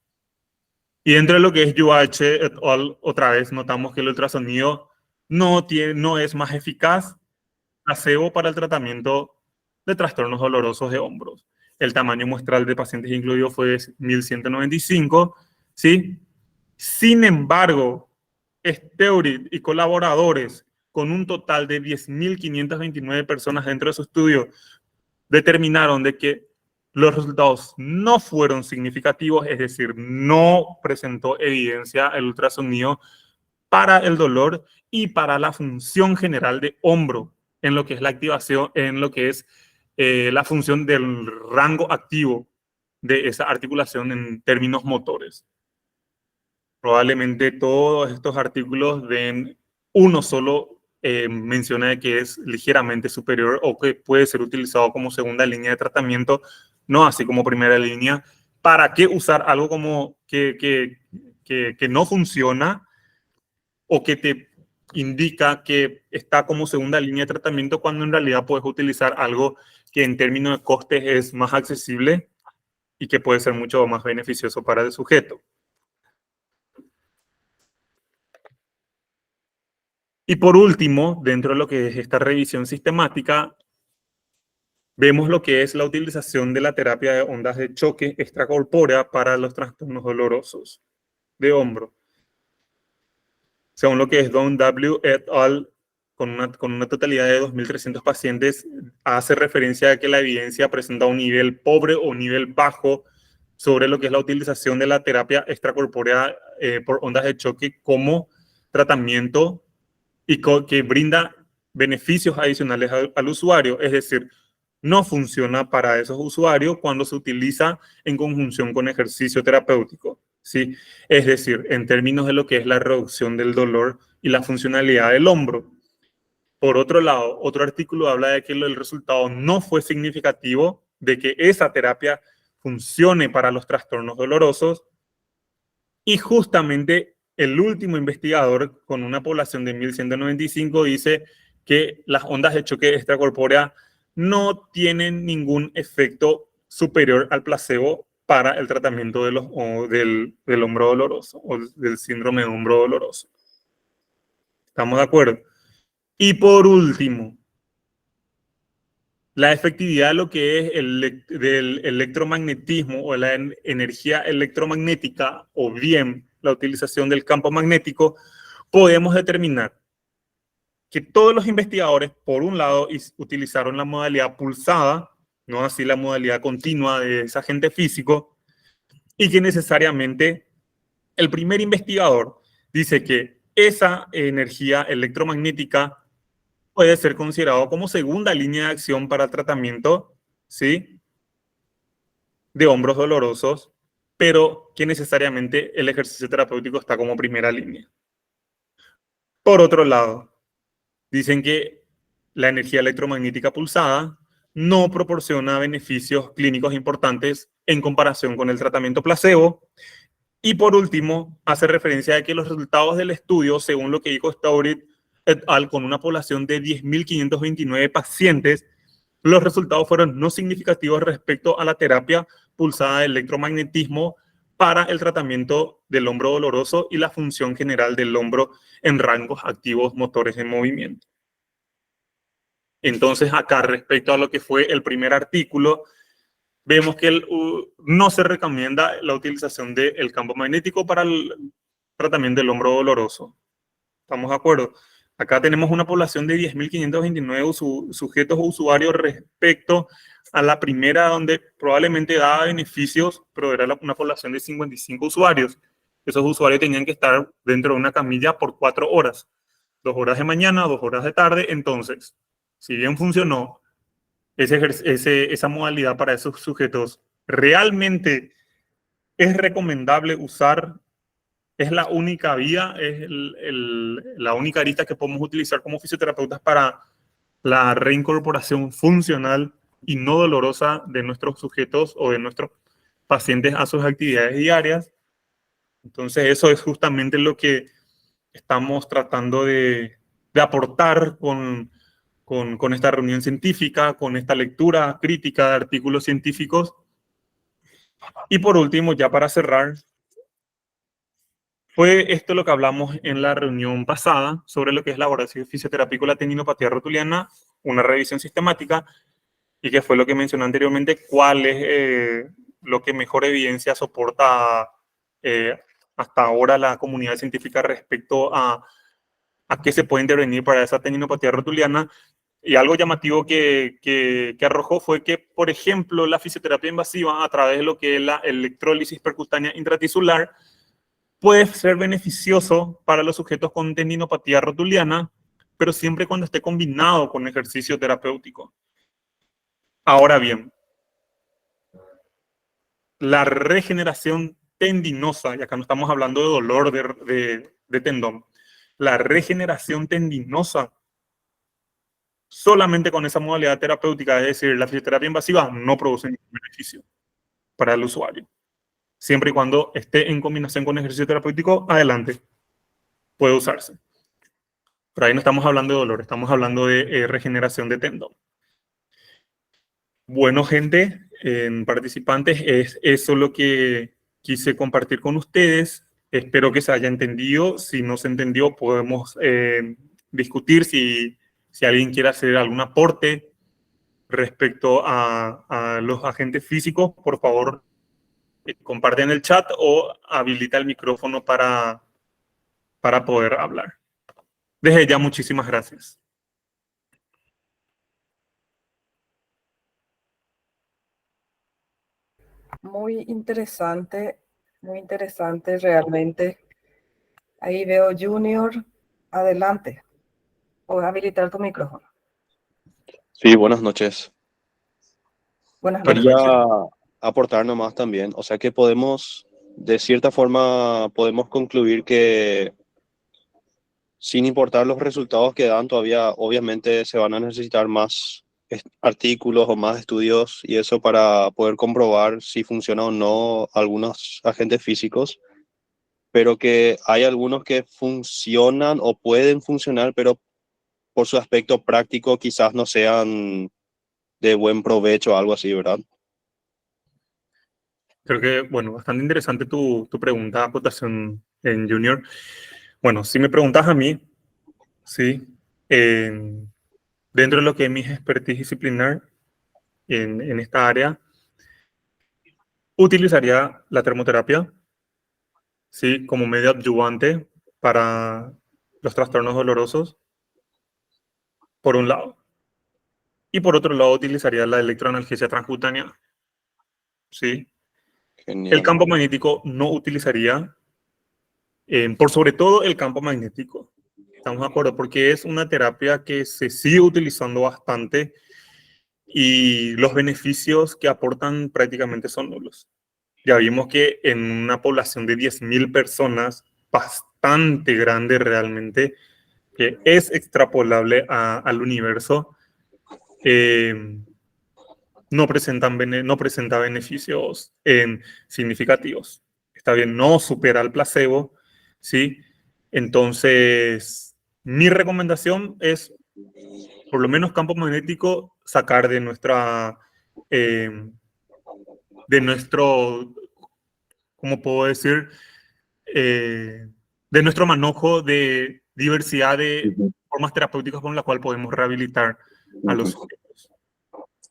S2: Y dentro de lo que es UH et al, otra vez notamos que el ultrasonido no es más eficaz placebo para el tratamiento de trastornos dolorosos de hombros. El tamaño muestral de pacientes incluidos fue de 1.195, ¿sí? Sin embargo, Steurit y colaboradores, con un total de 10.529 personas dentro de su estudio, determinaron de que los resultados no fueron significativos, es decir, no presentó evidencia el ultrasonido para el dolor y para la función general de hombro, en lo que es la activación, en lo que es la función del rango activo de esa articulación en términos motores. Probablemente todos estos artículos den uno solo menciona de que es ligeramente superior o que puede ser utilizado como segunda línea de tratamiento, no así como primera línea. ¿Para qué usar algo como que no funciona o que te indica que está como segunda línea de tratamiento cuando en realidad puedes utilizar algo que en términos de costes es más accesible y que puede ser mucho más beneficioso para el sujeto? Y por último, dentro de lo que es esta revisión sistemática, vemos lo que es la utilización de la terapia de ondas de choque extracorpórea para los trastornos dolorosos de hombro. Según lo que es Don W. et al., con una totalidad de 2.300 pacientes, hace referencia a que la evidencia presenta un nivel pobre o un nivel bajo sobre lo que es la utilización de la terapia extracorpórea por ondas de choque como tratamiento y que brinda beneficios adicionales al usuario. Es decir, no funciona para esos usuarios cuando se utiliza en conjunción con ejercicio terapéutico, ¿sí? Es decir, en términos de lo que es la reducción del dolor y la funcionalidad del hombro. Por otro lado, otro artículo habla de que el resultado no fue significativo de que esa terapia funcione para los trastornos dolorosos, y justamente el último investigador, con una población de 1.195, dice que las ondas de choque extracorpórea no tienen ningún efecto superior al placebo para el tratamiento del hombro doloroso o del síndrome de hombro doloroso. ¿Estamos de acuerdo? Y por último, la efectividad de lo que es del electromagnetismo o la energía electromagnética, o bien la utilización del campo magnético, podemos determinar que todos los investigadores, por un lado, utilizaron la modalidad pulsada, no así la modalidad continua de ese agente físico, y que necesariamente el primer investigador dice que esa energía electromagnética puede ser considerado como segunda línea de acción para el tratamiento, ¿sí?, de hombros dolorosos, pero que necesariamente el ejercicio terapéutico está como primera línea. Por otro lado, dicen que la energía electromagnética pulsada no proporciona beneficios clínicos importantes en comparación con el tratamiento placebo. Y por último, hace referencia a que los resultados del estudio, según lo que dijo Staurit et al, con una población de 10.529 pacientes, los resultados fueron no significativos respecto a la terapia pulsada de electromagnetismo para el tratamiento del hombro doloroso y la función general del hombro en rangos activos motores en movimiento. Entonces, acá, respecto a lo que fue el primer artículo, vemos que no se recomienda la utilización del campo magnético para el tratamiento del hombro doloroso. ¿Estamos de acuerdo? Acá tenemos una población de 10.529 sujetos o usuarios respecto a la primera, donde probablemente daba beneficios, pero era una población de 55 usuarios. Esos usuarios tenían que estar dentro de una camilla por 4 horas. 2 horas de mañana, 2 horas de tarde. Entonces, si bien funcionó esa modalidad para esos sujetos, ¿realmente es recomendable usar? ¿Es la única vía, es la única arista que podemos utilizar como fisioterapeutas para la reincorporación funcional y no dolorosa de nuestros sujetos o de nuestros pacientes a sus actividades diarias? Entonces, eso es justamente lo que estamos tratando de aportar con esta reunión científica, con esta lectura crítica de artículos científicos. Y por último, ya para cerrar, fue esto lo que hablamos en la reunión pasada sobre lo que es la abordación de fisioterapia con la tendinopatía rotuliana, una revisión sistemática, y que fue lo que mencioné anteriormente, cuál es lo que mejor evidencia soporta hasta ahora la comunidad científica respecto a qué se puede intervenir para esa tendinopatía rotuliana. Y algo llamativo que arrojó fue que, por ejemplo, la fisioterapia invasiva a través de lo que es la electrólisis percutánea intratisular puede ser beneficioso para los sujetos con tendinopatía rotuliana, pero siempre cuando esté combinado con ejercicio terapéutico. Ahora bien, la regeneración tendinosa, y acá no estamos hablando de dolor de tendón, la regeneración tendinosa solamente con esa modalidad terapéutica, es decir, la fisioterapia invasiva, no produce ningún beneficio para el usuario. Siempre y cuando esté en combinación con ejercicio terapéutico, adelante, puede usarse. Pero ahí no estamos hablando de dolor, estamos hablando de regeneración de tendón. Bueno, gente, participantes, es eso lo que quise compartir con ustedes. Espero que se haya entendido. Si no se entendió, podemos discutir si alguien quiere hacer algún aporte respecto a los agentes físicos. Por favor, comparten el chat o habilita el micrófono para poder hablar. Desde ya, muchísimas gracias.
S1: Muy interesante realmente. Ahí veo Junior, adelante. Puedes habilitar tu micrófono.
S3: Sí, buenas noches.
S1: Buenas
S2: Buenas
S1: noches.
S3: Quería
S2: noches.
S3: aportar nomás también, o sea que podemos, de cierta forma, podemos concluir que sin importar los resultados que dan, todavía obviamente se van a necesitar más artículos o más estudios y eso para poder comprobar si funciona o no algunos agentes físicos, pero que hay algunos que funcionan o pueden funcionar, pero por su aspecto práctico quizás no sean de buen provecho o algo así, ¿verdad?
S2: Creo que, bueno, bastante interesante tu pregunta, acotación en Junior. Bueno, si me preguntas a mí, sí, dentro de lo que es mi expertise disciplinar en esta área, utilizaría la termoterapia, sí, como medio adyuvante para los trastornos dolorosos. por un lado. Y por otro lado utilizaría la electroanalgesia transcutánea. ¿Sí?
S3: Genial.
S2: El campo magnético no utilizaría, por sobre todo el campo magnético. Estamos de acuerdo, porque es una terapia que se sigue utilizando bastante y los beneficios que aportan prácticamente son nulos. Ya vimos que en una población de 10.000 personas, bastante grande realmente, que es extrapolable al universo, no presenta beneficios significativos. Está bien, no supera el placebo, ¿sí? Entonces, mi recomendación es, por lo menos campo magnético, sacar de nuestro, ¿cómo puedo decir? De nuestro manojo de diversidad de
S3: Ujú,
S2: formas terapéuticas con las cuales podemos rehabilitar a los
S3: ujú.
S2: sujetos.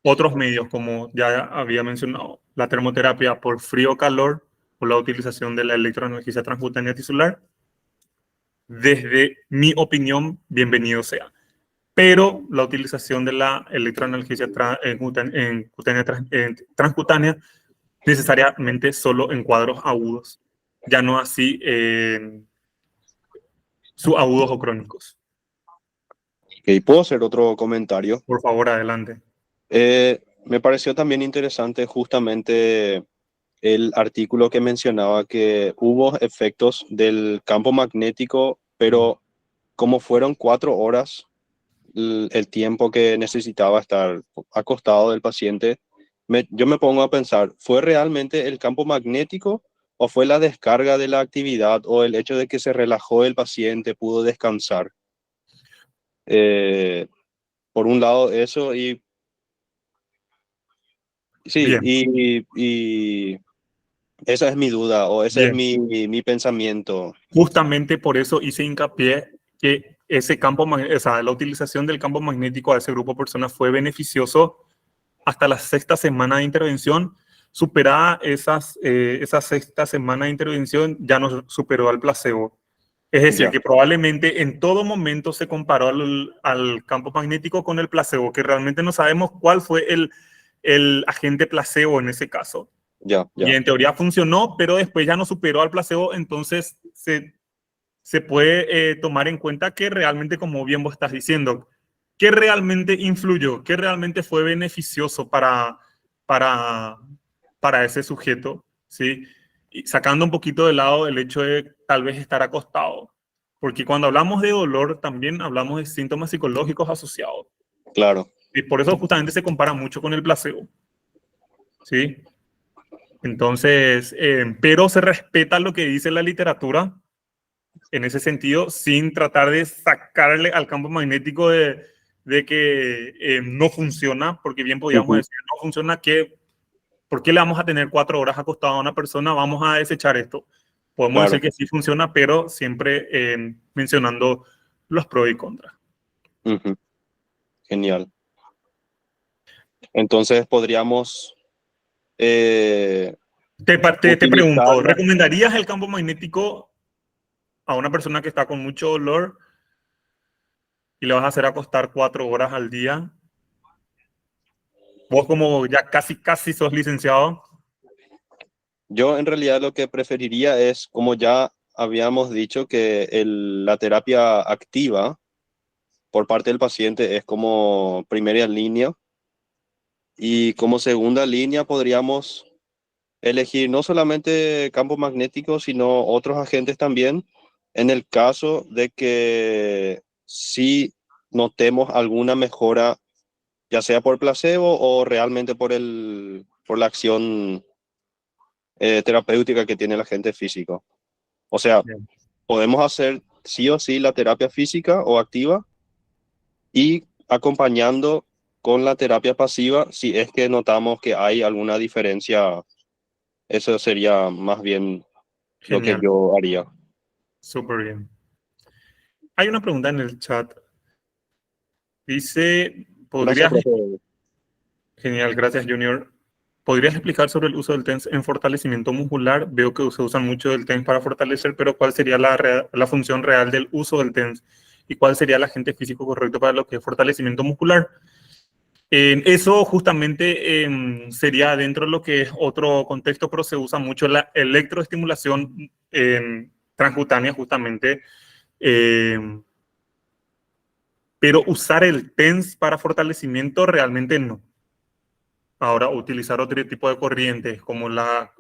S2: Otros medios, como ya había mencionado, la termoterapia por frío-calor o la utilización de la electroanalgesia transcutánea tisular, desde mi opinión, bienvenido sea. Pero la utilización de la electroanalgesia transcutánea necesariamente solo en cuadros agudos, ya no así en subagudos o crónicos.
S3: Ok, ¿puedo hacer otro comentario?
S2: Por favor, adelante.
S3: Me pareció también interesante justamente el artículo que mencionaba que hubo efectos del campo magnético, pero como fueron 4 horas el tiempo que necesitaba estar acostado del paciente, yo me pongo a pensar, ¿fue realmente el campo magnético o fue la descarga de la actividad o el hecho de que se relajó el paciente, pudo descansar? Eh, por un lado eso y sí,
S2: Bien,
S3: y esa es mi duda o ese es
S2: bien.
S3: mi pensamiento.
S2: Justamente por eso hice hincapié que ese o sea, la utilización del campo magnético a ese grupo de personas fue beneficioso hasta la sexta semana de intervención. Superada esa sexta semana de intervención, ya no superó al placebo. Es decir,
S3: Ya,
S2: que probablemente en todo momento se comparó al campo magnético con el placebo, que realmente no sabemos cuál fue el agente placebo en ese caso.
S3: ya,
S2: Y
S3: ya.
S2: en teoría funcionó, pero después ya no superó al placebo, entonces se puede tomar en cuenta que realmente, como bien vos estás diciendo, que realmente influyó, que realmente fue beneficioso para, para ese sujeto, ¿sí? Y sacando un poquito de lado el hecho de tal vez estar acostado, porque cuando hablamos de dolor también hablamos de síntomas psicológicos asociados,
S3: Claro.
S2: y por eso justamente se compara mucho con el placebo, ¿sí? Entonces, pero se respeta lo que dice la literatura en ese sentido, sin tratar de sacarle al campo magnético de que no funciona, porque bien podíamos
S3: Ujú,
S2: decir, no funciona, ¿por qué le vamos a tener 4 horas acostado a una persona? Vamos a desechar esto. Podemos decir
S3: claro.
S2: que sí funciona, pero siempre mencionando los pros y contras.
S3: Ujú, genial. Entonces podríamos
S2: Te pregunto,
S3: utilizarla.
S2: ¿recomendarías el campo magnético a una persona que está con mucho dolor y le vas a hacer acostar 4 horas al día? Vos como ya casi sos licenciado.
S3: Yo en realidad lo que preferiría es, como ya habíamos dicho, que la terapia activa por parte del paciente es como primera línea y como segunda línea podríamos elegir no solamente campo magnético, sino otros agentes también en el caso de que sí notemos alguna mejora, ya sea por placebo o realmente por la acción terapéutica que tiene el agente físico. O sea,
S2: Bien.
S3: podemos hacer sí o sí la terapia física o activa y acompañando con la terapia pasiva si es que notamos que hay alguna diferencia. Eso sería más bien lo que
S2: Genial,
S3: yo haría.
S2: súper bien. Hay una pregunta en el chat. Dice,
S3: Gracias,
S2: ¿podrías,
S3: profe.
S2: genial, gracias Junior, ¿podrías explicar sobre el uso del TENS en fortalecimiento muscular? Veo que se usa mucho el TENS para fortalecer, pero ¿cuál sería la función real del uso del TENS y cuál sería el agente físico correcto para lo que es fortalecimiento muscular. Eso justamente sería dentro de lo que es otro contexto, pero se usa mucho la electroestimulación transcutánea justamente. Pero usar el TENS para fortalecimiento realmente no. Ahora, utilizar otro tipo de corrientes, como las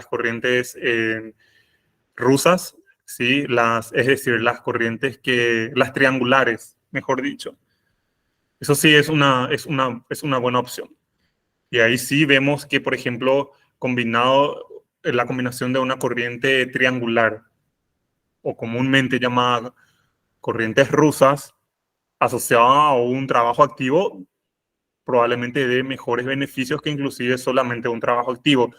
S2: corrientes rusas, ¿sí? Es decir, las corrientes las triangulares, mejor dicho. Eso sí es una buena opción. Y ahí sí vemos que, por ejemplo, la combinación de una corriente triangular, o comúnmente llamada corrientes rusas, asociada a un trabajo activo, probablemente dé mejores beneficios que inclusive solamente un trabajo activo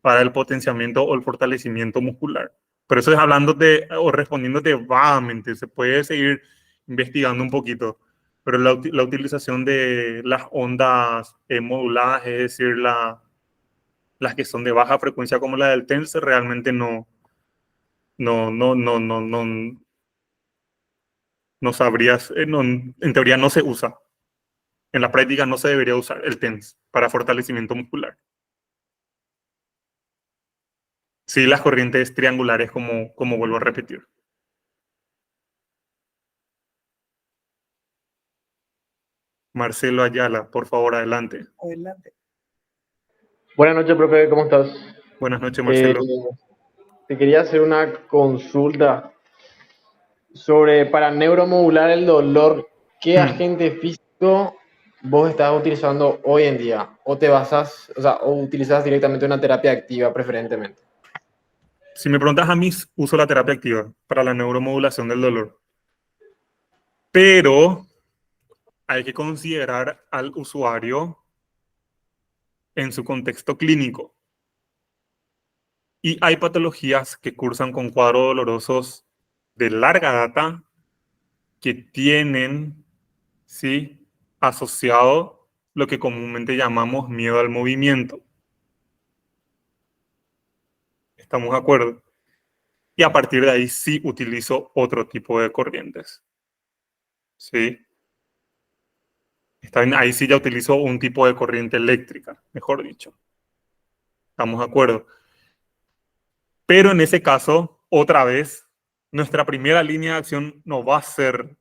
S2: para el potenciamiento o el fortalecimiento muscular. Pero eso es hablándote o respondiéndote vagamente, se puede seguir investigando un poquito, pero la utilización de las ondas moduladas, es decir, las que son de baja frecuencia como la del TENS, realmente no sabrías, en teoría no se usa. En la práctica no se debería usar el TENS para fortalecimiento muscular. Sí, las corrientes triangulares, como vuelvo a repetir. Marcelo Ayala, por favor, adelante.
S1: Adelante.
S4: Buenas noches, profe, ¿cómo estás?
S2: Buenas noches,
S4: Eh,
S2: Marcelo.
S4: te quería hacer una consulta sobre para neuromodular el dolor, ¿qué agente físico vos estás utilizando hoy en día? ¿O te basas, o sea, o utilizas directamente una terapia activa preferentemente?
S2: Si me preguntas a mí, uso la terapia activa para la neuromodulación del dolor. Pero hay que considerar al usuario en su contexto clínico. Y hay patologías que cursan con cuadros dolorosos de larga data que tienen, ¿sí?, asociado lo que comúnmente llamamos miedo al movimiento. ¿Estamos de acuerdo? Y a partir de ahí sí utilizo otro tipo de corrientes. ¿Sí? Está bien, ahí sí ya utilizo un tipo de corriente eléctrica, mejor dicho. ¿Estamos de acuerdo? Pero en ese caso, otra vez, nuestra primera línea de acción no va a ser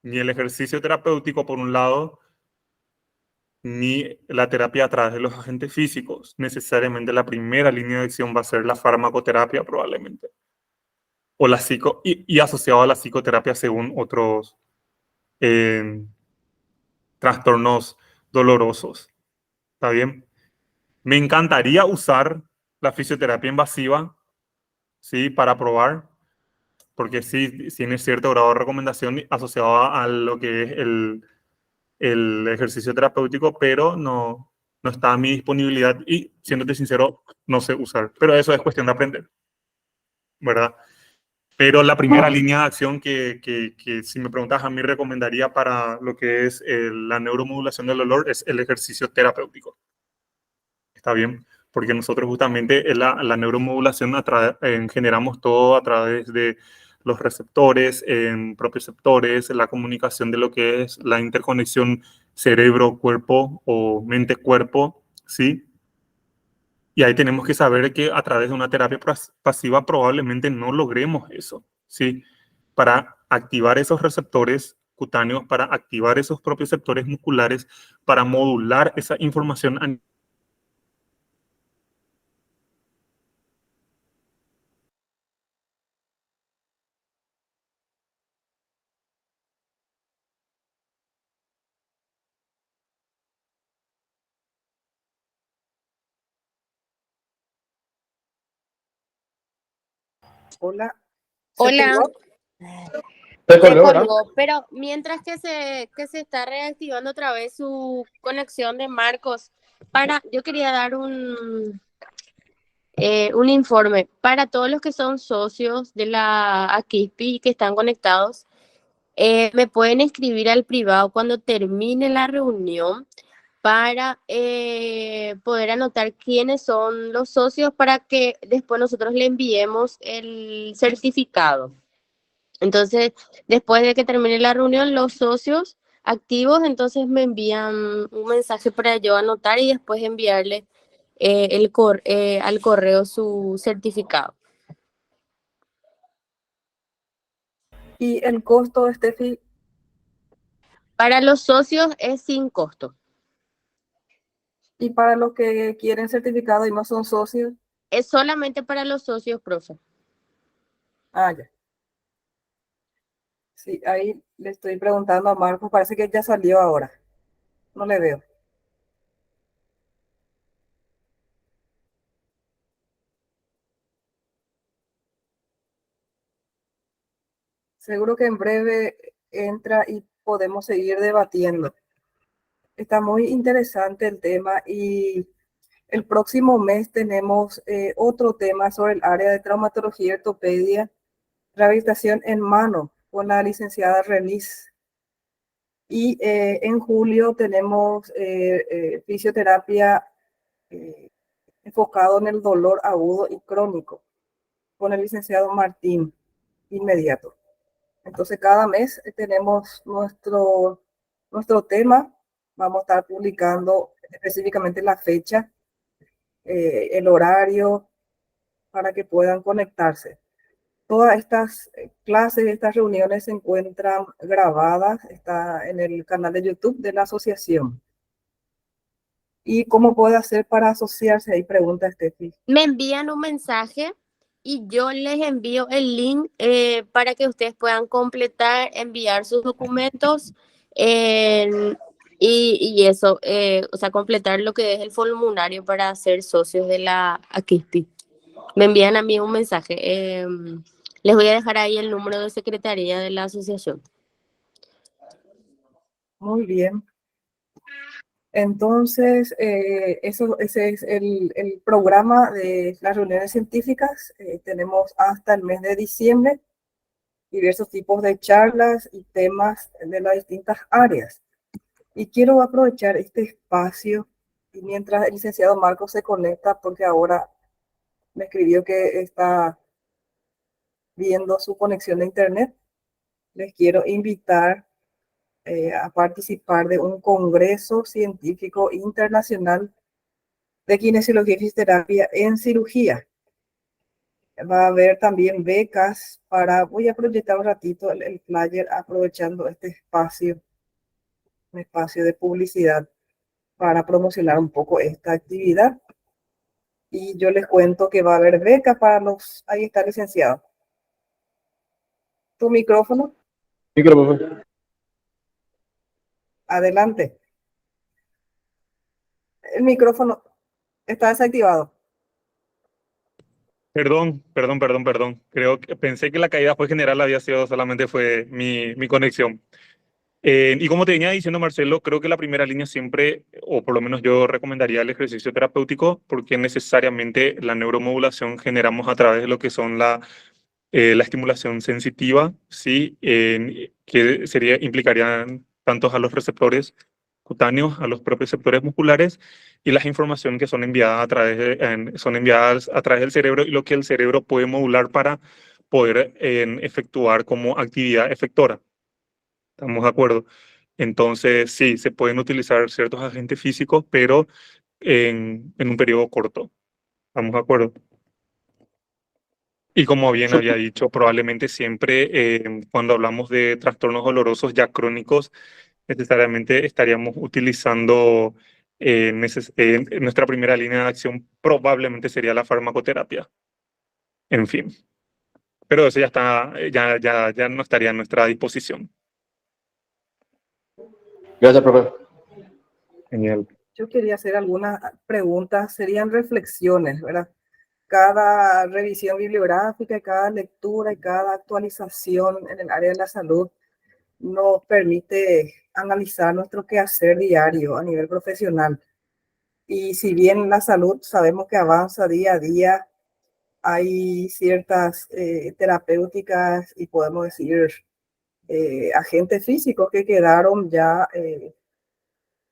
S2: ni el ejercicio terapéutico por un lado, ni la terapia a través de los agentes físicos. Necesariamente la primera línea de acción va a ser la farmacoterapia probablemente. O y asociado a la psicoterapia según otros trastornos dolorosos. ¿Está bien? Me encantaría usar la fisioterapia invasiva, ¿sí?, para probar, porque sí tiene cierto grado de recomendación asociado a lo que es el ejercicio terapéutico, pero no está a mi disponibilidad y, siéndote sincero, no sé usar. Pero eso es cuestión de aprender, ¿verdad? Pero la primera línea de acción que si me preguntas a mí recomendaría para lo que es la neuromodulación del dolor es el ejercicio terapéutico. ¿Está bien? Porque nosotros justamente la neuromodulación generamos todo a través de los receptores, propioceptores, la comunicación de lo que es la interconexión cerebro-cuerpo o mente-cuerpo, ¿sí? Y ahí tenemos que saber que a través de una terapia pasiva probablemente no logremos eso, ¿sí? Para activar esos receptores cutáneos, para activar esos propioceptores musculares, para modular esa información.
S1: Hola. ¿Se
S5: Hola,
S1: colgó?
S4: Te
S5: se
S4: colgó, ¿verdad?
S5: colgó, pero mientras que se está reactivando otra vez su conexión de Marcos, yo quería dar un informe para todos los que son socios de la Aquispi y que están conectados. Me pueden escribir al privado cuando termine la reunión para poder anotar quiénes son los socios para que después nosotros le enviemos el certificado. Entonces, después de que termine la reunión, los socios activos entonces me envían un mensaje para yo anotar y después enviarle al correo su certificado.
S1: ¿Y el costo, Steffi?
S5: Para los socios es sin costo.
S1: ¿Y para los que quieren certificado y no son socios?
S5: Es solamente para los socios, profe.
S1: Ah, ya. Sí, ahí le estoy preguntando a Marcos, parece que ya salió ahora. No le veo. Seguro que en breve entra y podemos seguir debatiendo. Está muy interesante el tema y el próximo mes tenemos otro tema sobre el área de traumatología y ortopedia, rehabilitación en mano con la licenciada Renis. Y en julio tenemos fisioterapia enfocado en el dolor agudo y crónico con el licenciado Martín inmediato. Entonces cada mes tenemos nuestro tema, vamos a estar publicando específicamente la fecha, el horario, para que puedan conectarse. Todas estas clases, estas reuniones se encuentran grabadas, está en el canal de YouTube de la asociación. ¿Y cómo puede hacer para asociarse? Ahí pregunta Steffi.
S5: Me envían un mensaje y yo les envío el link para que ustedes puedan completar, enviar sus documentos y eso, o sea, completar lo que es el formulario para ser socios de la AKISPI. Me envían a mí un mensaje. Les voy a dejar ahí el número de secretaría de la asociación.
S1: Muy bien. Entonces, ese es el programa de las reuniones científicas. Tenemos hasta el mes de diciembre diversos tipos de charlas y temas de las distintas áreas. Y quiero aprovechar este espacio y mientras el licenciado Marcos se conecta, porque ahora me escribió que está viendo su conexión de internet, les quiero invitar a participar de un congreso científico internacional de kinesiología y fisioterapia en cirugía. Va a haber también becas voy a proyectar un ratito el flyer aprovechando este espacio, un espacio de publicidad para promocionar un poco esta actividad. Y yo les cuento que va a haber becas para ahí está licenciado. ¿Tu micrófono?
S4: Micrófono.
S1: Adelante. El micrófono está desactivado.
S2: Perdón. Creo que pensé que la caída fue general, había sido solamente fue mi conexión. Y como te venía diciendo, Marcelo, creo que la primera línea siempre, o por lo menos yo recomendaría el ejercicio terapéutico, porque necesariamente la neuromodulación generamos a través de lo que son la estimulación sensitiva, ¿sí? Que implicarían tanto a los receptores cutáneos, a los propioceptores musculares y las informaciones que son enviadas a través del cerebro y lo que el cerebro puede modular para poder efectuar como actividad efectora. ¿Estamos de acuerdo? Entonces, sí, se pueden utilizar ciertos agentes físicos, pero en un periodo corto. ¿Estamos de acuerdo? Y como bien había dicho, probablemente siempre cuando hablamos de trastornos dolorosos ya crónicos, necesariamente estaríamos utilizando nuestra primera línea de acción probablemente sería la farmacoterapia. En fin. Pero eso ya no estaría a nuestra disposición.
S4: Gracias, profe.
S2: Genial.
S1: Yo quería hacer algunas preguntas, serían reflexiones, ¿verdad? Cada revisión bibliográfica, cada lectura y cada actualización en el área de la salud nos permite analizar nuestro quehacer diario a nivel profesional. Y si bien la salud sabemos que avanza día a día, hay ciertas terapéuticas y podemos decir agentes físicos que quedaron ya,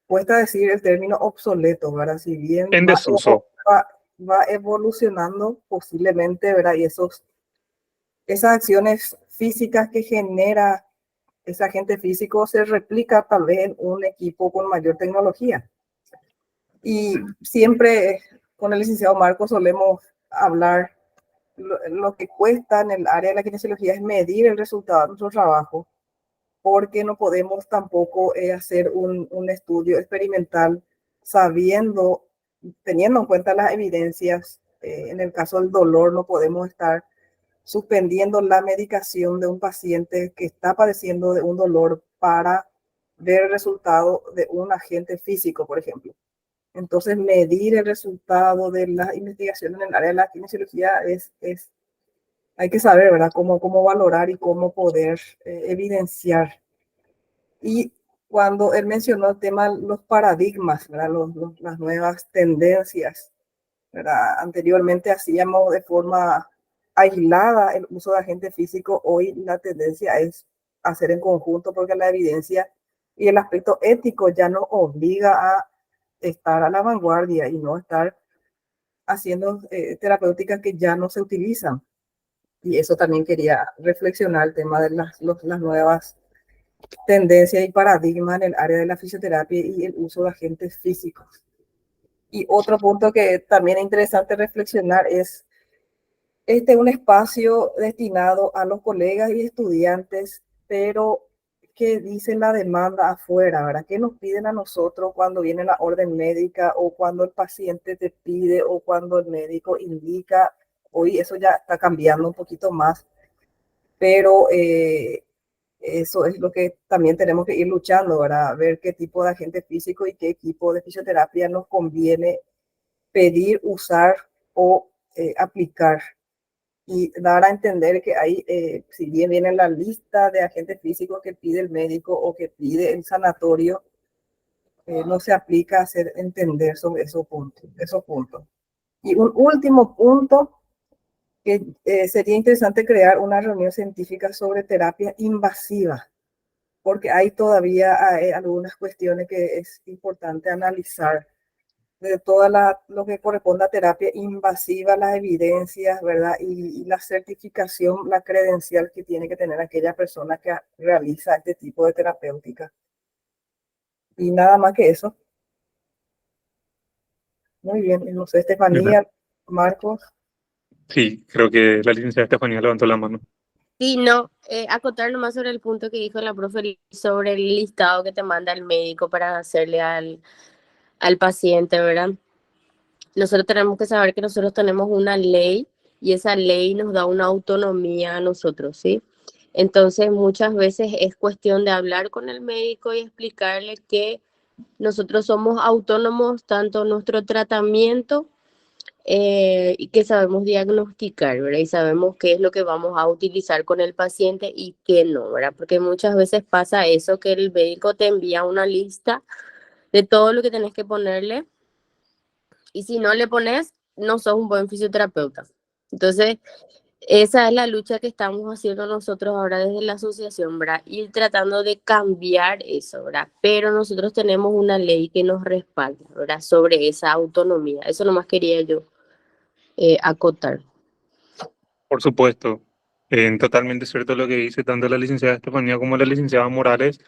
S1: cuesta decir el término obsoleto, ¿verdad? Si bien
S2: En desuso.
S1: va evolucionando posiblemente, ¿verdad? Y esas acciones físicas que genera ese agente físico se replica tal vez en un equipo con mayor tecnología. Y siempre con el licenciado Marcos solemos hablar, lo que cuesta en el área de la kinesiología es medir el resultado de nuestro trabajo, porque no podemos tampoco hacer un estudio experimental sabiendo, teniendo en cuenta las evidencias. En el caso del dolor no podemos estar suspendiendo la medicación de un paciente que está padeciendo de un dolor para ver el resultado de un agente físico, por ejemplo. Entonces, medir el resultado de la investigación en el área de la kinesiología hay que saber, ¿verdad?, cómo valorar y cómo poder evidenciar. Y cuando él mencionó el tema, los paradigmas, ¿verdad?, las nuevas tendencias, ¿verdad? Anteriormente hacíamos de forma aislada el uso de agente físico. Hoy la tendencia es hacer en conjunto, porque la evidencia y el aspecto ético ya nos obliga a estar a la vanguardia y no estar haciendo terapéuticas que ya no se utilizan. Y eso también quería reflexionar, el tema de las nuevas tendencias y paradigmas en el área de la fisioterapia y el uso de agentes físicos. Y otro punto que también es interesante reflexionar es un espacio destinado a los colegas y estudiantes, pero ¿qué dice la demanda afuera, verdad? ¿Qué nos piden a nosotros cuando viene la orden médica o cuando el paciente te pide o cuando el médico indica? Hoy eso ya está cambiando un poquito más, pero eso es lo que también tenemos que ir luchando, ¿verdad? Ver qué tipo de agente físico y qué equipo de fisioterapia nos conviene pedir, usar o aplicar. Y dar a entender que hay, si bien viene la lista de agentes físicos que pide el médico o que pide el sanatorio, no se aplica a hacer entender sobre esos puntos. Y un último punto, que sería interesante crear una reunión científica sobre terapia invasiva, porque hay todavía algunas cuestiones que es importante analizar de lo que corresponde a terapia invasiva, las evidencias, ¿verdad? Y la certificación, la credencial que tiene que tener aquella persona que realiza este tipo de terapéutica. Y nada más que eso. Muy bien, no sé, Estefanía, Marcos.
S2: Sí, creo que la licenciada Estefanía levantó la mano.
S5: Sí, no, acotar nomás sobre el punto que dijo la profe sobre el listado que te manda el médico para hacerle al paciente, ¿verdad? Nosotros tenemos que saber que nosotros tenemos una ley y esa ley nos da una autonomía a nosotros, ¿sí? Entonces, muchas veces es cuestión de hablar con el médico y explicarle que nosotros somos autónomos tanto en nuestro tratamiento y que sabemos diagnosticar, ¿verdad? Y sabemos qué es lo que vamos a utilizar con el paciente y qué no, ¿verdad? Porque muchas veces pasa eso, que el médico te envía una lista de todo lo que tenés que ponerle y si no le pones, no sos un buen fisioterapeuta. Entonces, esa es la lucha que estamos haciendo nosotros ahora desde la asociación, ¿verdad? Ir tratando de cambiar eso, ¿verdad? Pero nosotros tenemos una ley que nos respalda, ¿verdad? Sobre esa autonomía. Eso nomás quería yo acotar.
S2: Por supuesto, totalmente cierto lo que dice tanto la licenciada Estefanía como la licenciada Morales.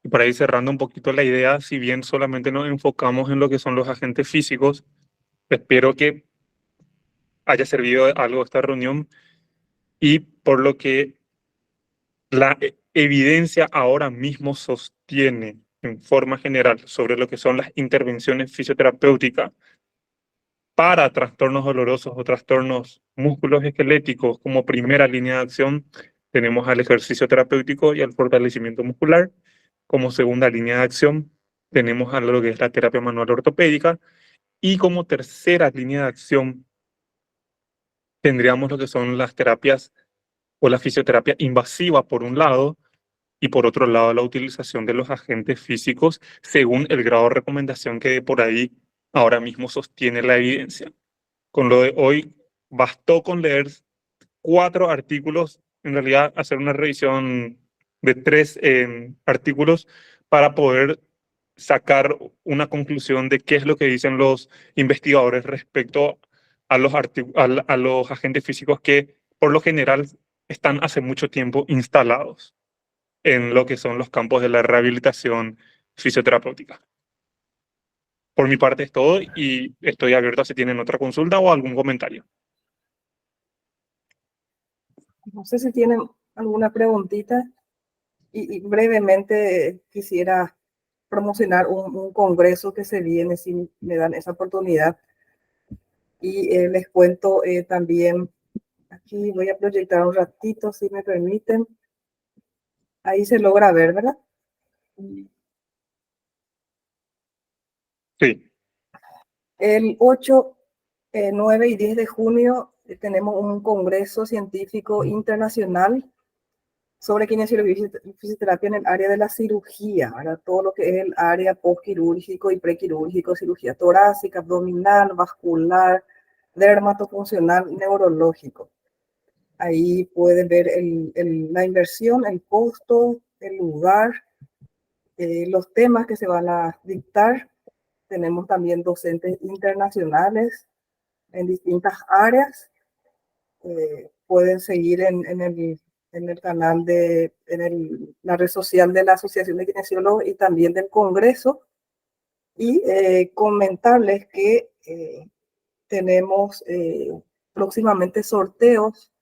S2: Y para ir cerrando un poquito la idea, si bien solamente nos enfocamos en lo que son los agentes físicos, espero que haya servido de algo esta reunión y por lo que la evidencia ahora mismo sostiene en forma general sobre lo que son las intervenciones fisioterapéuticas para trastornos dolorosos o trastornos musculoesqueléticos como primera línea de acción, tenemos al ejercicio terapéutico y al fortalecimiento muscular. Como segunda línea de acción, tenemos a lo que es la terapia manual ortopédica. Y como tercera línea de acción, tendríamos lo que son las terapias o la fisioterapia invasiva por un lado, y por otro lado la utilización de los agentes físicos según el grado de recomendación que por ahí ahora mismo sostiene la evidencia. Con lo de hoy, bastó con leer 4 artículos, en realidad hacer una revisión de 3 artículos para poder sacar una conclusión de qué es lo que dicen los investigadores respecto a los agentes físicos que por lo general están hace mucho tiempo instalados en lo que son los campos de la rehabilitación fisioterapéutica. Por mi parte es todo y estoy abierto a si tienen otra consulta o algún comentario.
S1: No sé si tienen alguna preguntita y brevemente quisiera promocionar un congreso que se viene si me dan esa oportunidad. Y les cuento también, aquí voy a proyectar un ratito, si me permiten. Ahí se logra ver, ¿verdad?
S2: Sí.
S1: El 8, 9 y 10 de junio tenemos un congreso científico internacional sobre kinesiología y fisioterapia en el área de la cirugía, ¿verdad? Todo lo que es el área postquirúrgico y prequirúrgico, cirugía torácica, abdominal, vascular, dermatofuncional, neurológico. Ahí pueden ver la inversión, el costo, el lugar, los temas que se van a dictar. Tenemos también docentes internacionales en distintas áreas. Pueden seguir en el canal la red social de la Asociación de Kinesiólogos y también del Congreso. Y comentarles que tenemos próximamente sorteos.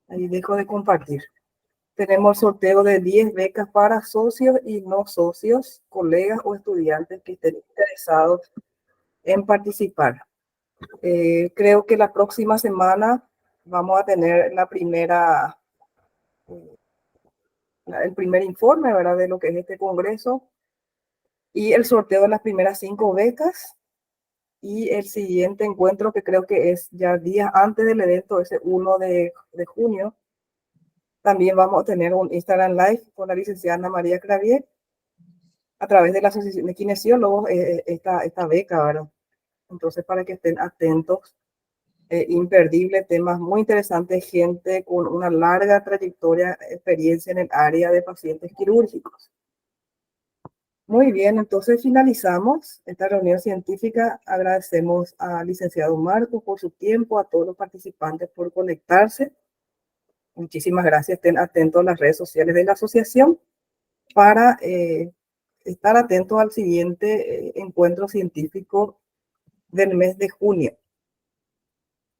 S1: Ahí dejo de compartir. Tenemos sorteo de 10 becas para socios y no socios, colegas o estudiantes que estén interesados en participar. Creo que la próxima semana vamos a tener el primer informe, ¿verdad?, de lo que es este congreso y el sorteo de las primeras 5 becas. Y el siguiente encuentro, que creo que es ya días antes del evento, ese 1 de junio, también vamos a tener un Instagram Live con la licenciada Ana María Clavier a través de la Asociación de Kinesiólogos, esta beca, ¿verdad? Entonces, para que estén atentos, imperdible, temas muy interesantes, gente con una larga trayectoria, experiencia en el área de pacientes quirúrgicos. Muy bien, entonces finalizamos esta reunión científica. Agradecemos al licenciado Marco por su tiempo, a todos los participantes por conectarse. Muchísimas gracias. Estén atentos a las redes sociales de la asociación para estar atentos al siguiente encuentro científico del mes de junio.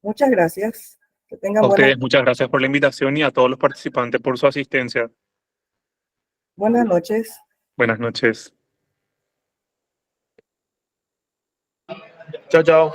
S1: Muchas gracias. Que tengan
S2: A ustedes muchas gracias por la invitación y a todos los participantes por su asistencia.
S1: buenas noches.
S2: Buenas noches.
S4: Chao, chao.